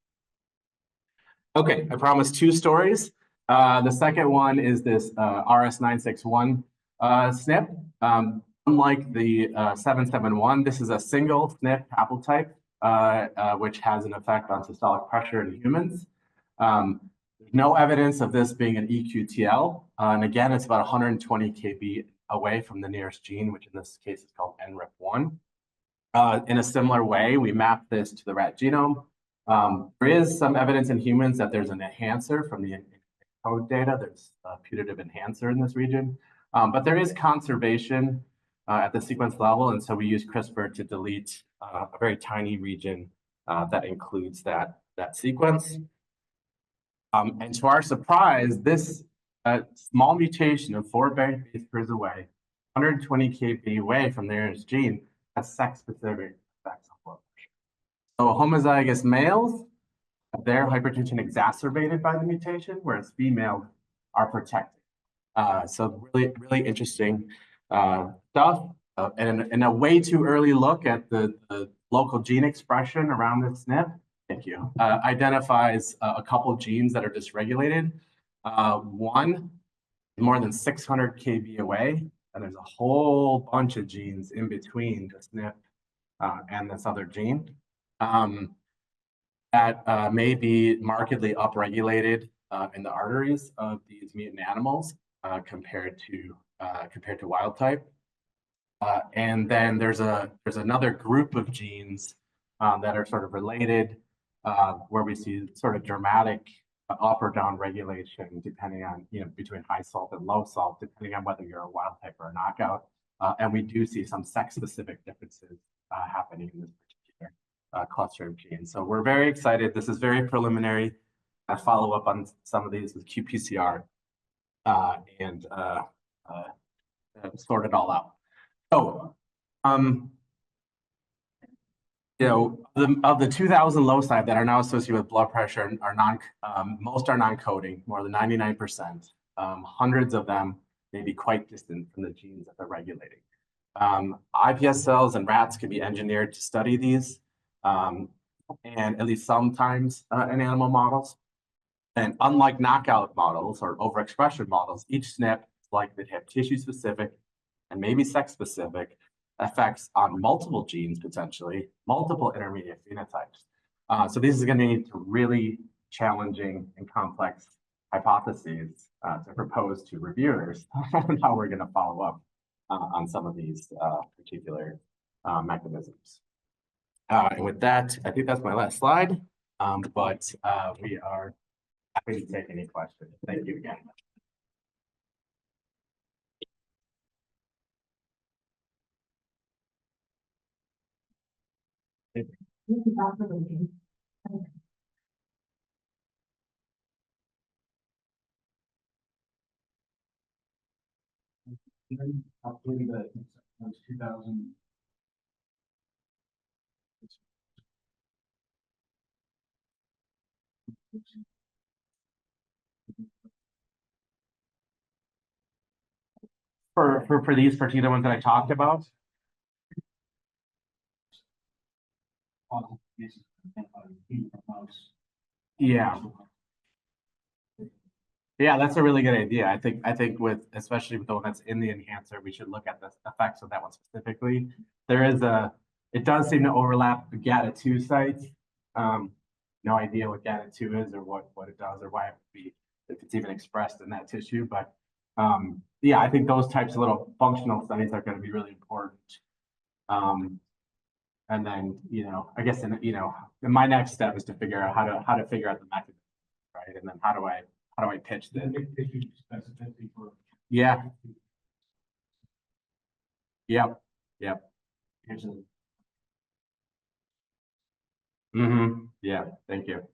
Okay, I promised two stories. The second one is this RS961 SNP. Unlike the 771, this is a single SNP haplotype, which has an effect on systolic pressure in humans. There's no evidence of this being an EQTL. And again, it's about 120 kb away from the nearest gene, which in this case is called NRIP1. In a similar way, we mapped this to the rat genome. There is some evidence in humans that there's an enhancer from the code data. There's a putative enhancer in this region, but there is conservation at the sequence level, and so we use CRISPR to delete a very tiny region that includes that sequence. And to our surprise, this small mutation of 4 base pairs away, 120 kb away from the nearest gene, has sex-specific effects on blood pressure. So homozygous males, their hypertension exacerbated by the mutation, whereas females are protected. So really interesting stuff. And a way too early look at the local gene expression around this SNP, thank you, identifies a couple of genes that are dysregulated. One, more than 600 kb away, and there's a whole bunch of genes in between the SNP and this other gene that may be markedly upregulated in the arteries of these mutant animals compared to wild type. And then there's another group of genes that are sort of related, where we see sort of dramatic up or down regulation depending on, between high salt and low salt, depending on whether you're a wild type or a knockout. And we do see some sex-specific differences happening in this particular cluster of genes. So we're very excited. This is very preliminary. I follow up on some of these with qPCR and sort it all out. So, of the 2,000 loci that are now associated with blood pressure most are non-coding, more than 99%. Hundreds of them may be quite distant from the genes that they're regulating. iPS cells and rats can be engineered to study these, and at least sometimes in animal models. And unlike knockout models or overexpression models, each SNP is likely to have tissue-specific and maybe sex-specific effects on multiple genes, potentially, multiple intermediate phenotypes. So this is going to need to really challenging and complex hypotheses to propose to reviewers on how we're going to follow up on some of these particular mechanisms. And with that, I think that's my last slide, but we are happy to take any questions. Thank you again. I believe that it was 2000. For these particular ones that I talked about? Yeah. Yeah, that's a really good idea. I think especially with the one that's in the enhancer, we should look at the effects of that one specifically. It does seem to overlap the GATA2 sites. No idea what GATA2 is or what it does or why it would be, if it's even expressed in that tissue. But yeah, I think those types of little functional studies are going to be really important. And then, I guess in my next step is to figure out how to figure out the mechanism, right? And then how do I pitch this? Yeah. Yep. Yeah, thank you.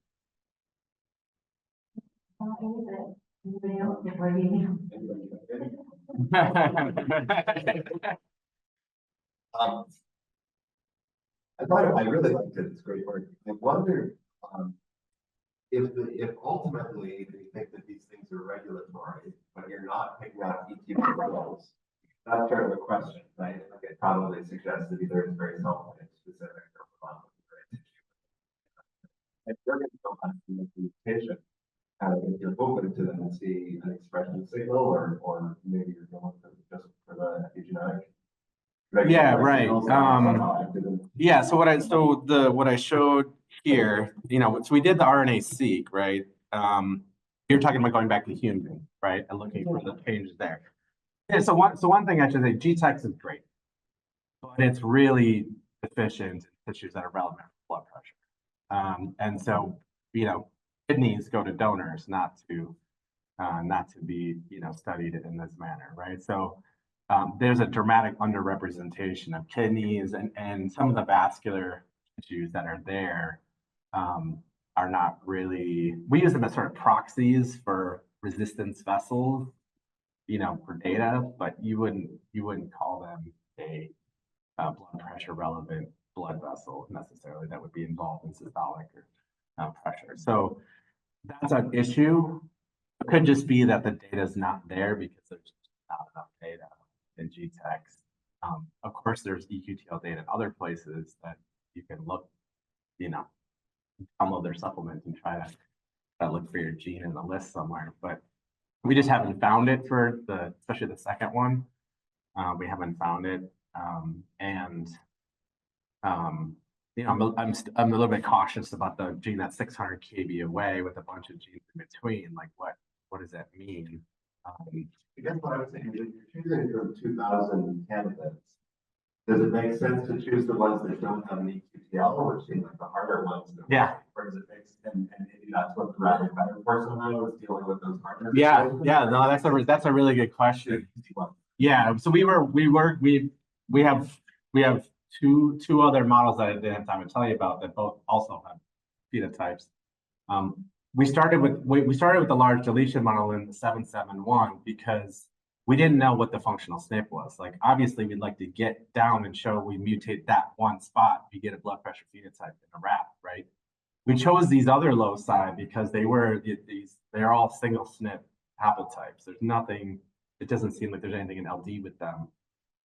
Anybody else before you? I really liked it. It's great work. I wonder if ultimately they think that these things are regulatory, but you're not picking out EQ controls. That's sort of a question, right? Like it probably suggests that either it's very self-specific or very if you're going to go on to the patient, if you're open to them and see an expression signal, or maybe you're going just for the epigenetic. Yeah, right. Yeah, so what I showed here, so we did the RNA-seq, right? You're talking about going back to human, right, and looking for the changes there. Yeah, so one thing I should say, GTEx is great, but it's really deficient in tissues that are relevant for blood pressure. And so, kidneys go to donors, not to be, studied in this manner, right? So there's a dramatic underrepresentation of kidneys and some of the vascular issues that are there are not really, we use them as sort of proxies for resistance vessels, for data, but you wouldn't call them a blood pressure relevant blood vessel necessarily that would be involved in systolic or pressure. So that's an issue. It could just be that the data is not there because there's not enough data in GTEx. Of course, there's EQTL data in other places that you can look, download their supplement and try to look for your gene in the list somewhere. But we just haven't found it for especially the second one. We haven't found it. I'm a little bit cautious about the gene that's 600 kb away with a bunch of genes in between. Like, what does that mean? I guess what I was saying is, if you're choosing from 2,000 candidates, does it make sense to choose the ones that don't have an EQTL, which seem like the harder ones? Yeah. Or does it make sense, and maybe that's what the rapid fire person was dealing with those harder? Yeah, no, that's a really good question. Yeah, so we have two other models that I didn't have time to tell you about that both also have phenotypes. We started with the large deletion model in the 771 because we didn't know what the functional SNP was. Like, obviously, we'd like to get down and show we mutate that one spot, we get a blood pressure phenotype in a rat, right? We chose these other loci because they're all single SNP haplotypes. There's nothing, it doesn't seem like there's anything in LD with them.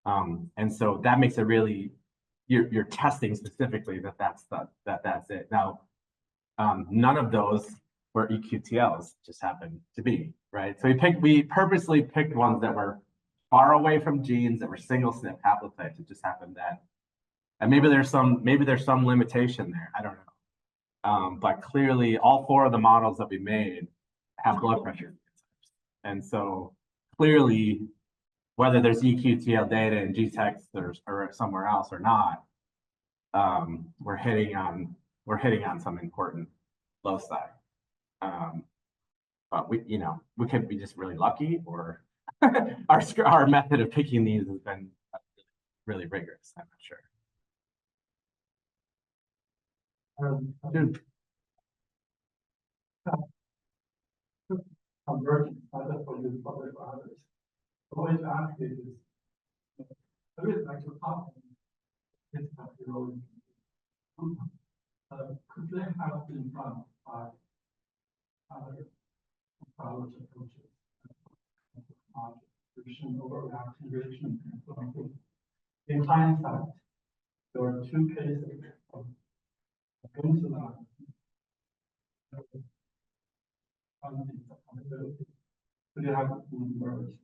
And so that makes it really, you're testing specifically that's it. Now, none of those were EQTLs, just happened to be, right? So we purposely picked ones that were far away from genes that were single SNP haplotypes. It just happened that, and maybe there's some limitation there. I don't know. But clearly all 4 of the models that we made have blood pressure phenotypes. And so clearly, whether there's EQTL data in GTEx or somewhere else or not, we're hitting on some important loci. But we could be just really lucky, or our method of picking these has been really rigorous. I'm not sure. Conversion other for you, for others. Always ask it is, there is actually problem. This particular could they have been done by other approaches, version over activation and so on. In hindsight, there were 2 cases of insulin. Could you have merged?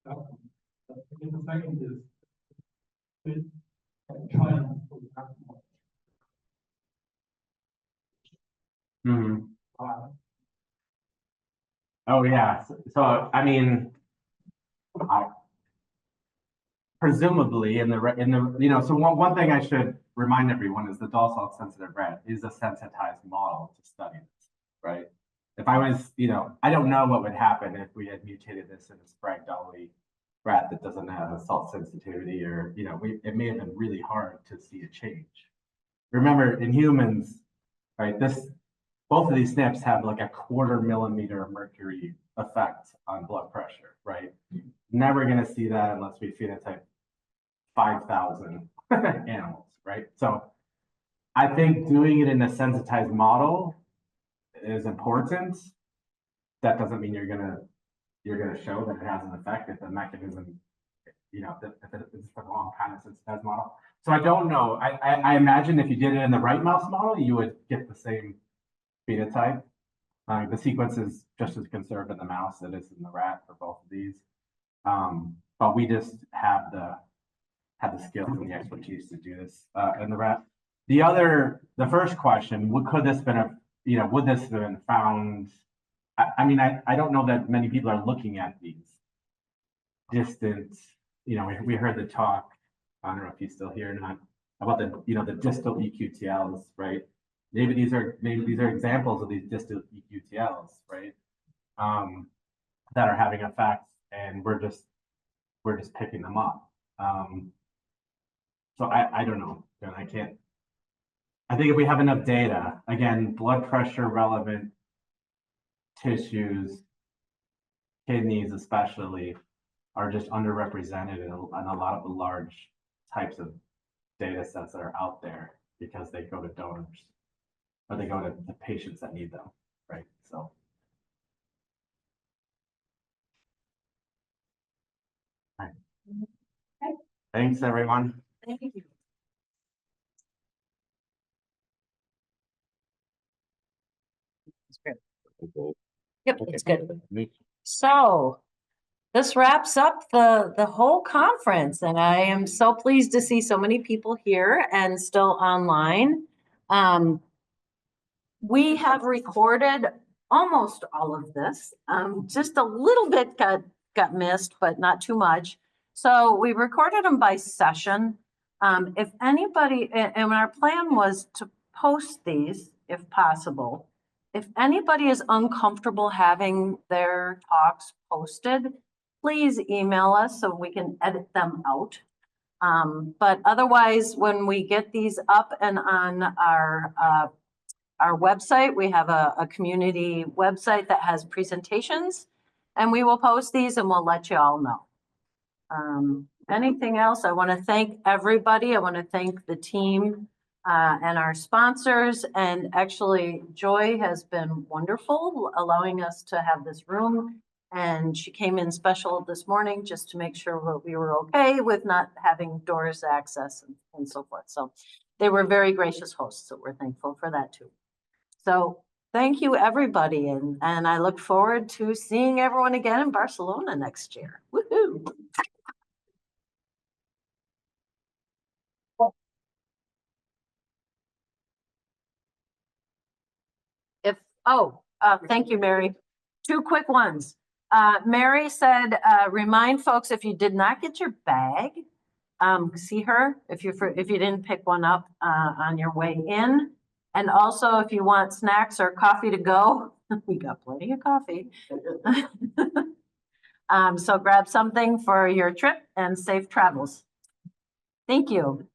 The second is trying to Oh yeah. So I mean, presumably in the so one thing I should remind everyone is the dol sensitive rat is a sensitized model to study this, right? If I was, I don't know what would happen if we had mutated this in a Sprague-Dawley rat that doesn't have a salt sensitivity, or it may have been really hard to see a change. Remember, in humans, right? Both of these SNPs have like a 1/4 millimeter of mercury effect on blood pressure, right? Never going to see that unless we phenotype 5,000 animals, right? So I think doing it in a sensitized model is important. That doesn't mean you're gonna show that it has an effect if the mechanism, if it's the wrong kind of sensitized model. So I don't know. I imagine if you did it in the right mouse model, you would get the same phenotype. The sequence is just as conserved in the mouse as it is in the rat for both of these. But we just have the skills and the expertise to do this in the rat. The first question, would this have been found? I mean, I don't know that many people are looking at these distant, we heard the talk, I don't know if he's still here or not, about the distal EQTLs, right? Maybe these are examples of these distal EQTLs, right? That are having effects, and we're just picking them up. So I don't know, and I can't. I think if we have enough data, again, blood pressure relevant tissues, kidneys especially, are just underrepresented in a lot of the large types of data sets that are out there because they go to donors or they go to the patients that need them, right? So. All right. Thanks, everyone. Thank you. Yep, it's good. So this wraps up the whole conference, and I am so pleased to see so many people here and still online. We have recorded almost all of this. Just a little bit got missed, but not too much. So we recorded them by session. If anybody, and our plan was to post these if possible. If anybody is uncomfortable having their talks posted, please email us so we can edit them out. But otherwise, when we get these up and on our website, we have a community website that has presentations, and we will post these and we'll let you all know. Anything else? I want to thank everybody. I want to thank the team and our sponsors. And actually, Joy has been wonderful allowing us to have this room. And she came in special this morning just to make sure we were okay with not having doors access and so forth. So they were very gracious hosts, so we're thankful for that too. So thank you, everybody. And I look forward to seeing everyone again in Barcelona next year. Woohoo! Thank you, Mary. Two quick ones. Mary said, remind folks if you did not get your bag, see her if you didn't pick one up on your way in. And also if you want snacks or coffee to go, we got plenty of coffee. So grab something for your trip and safe travels. Thank you.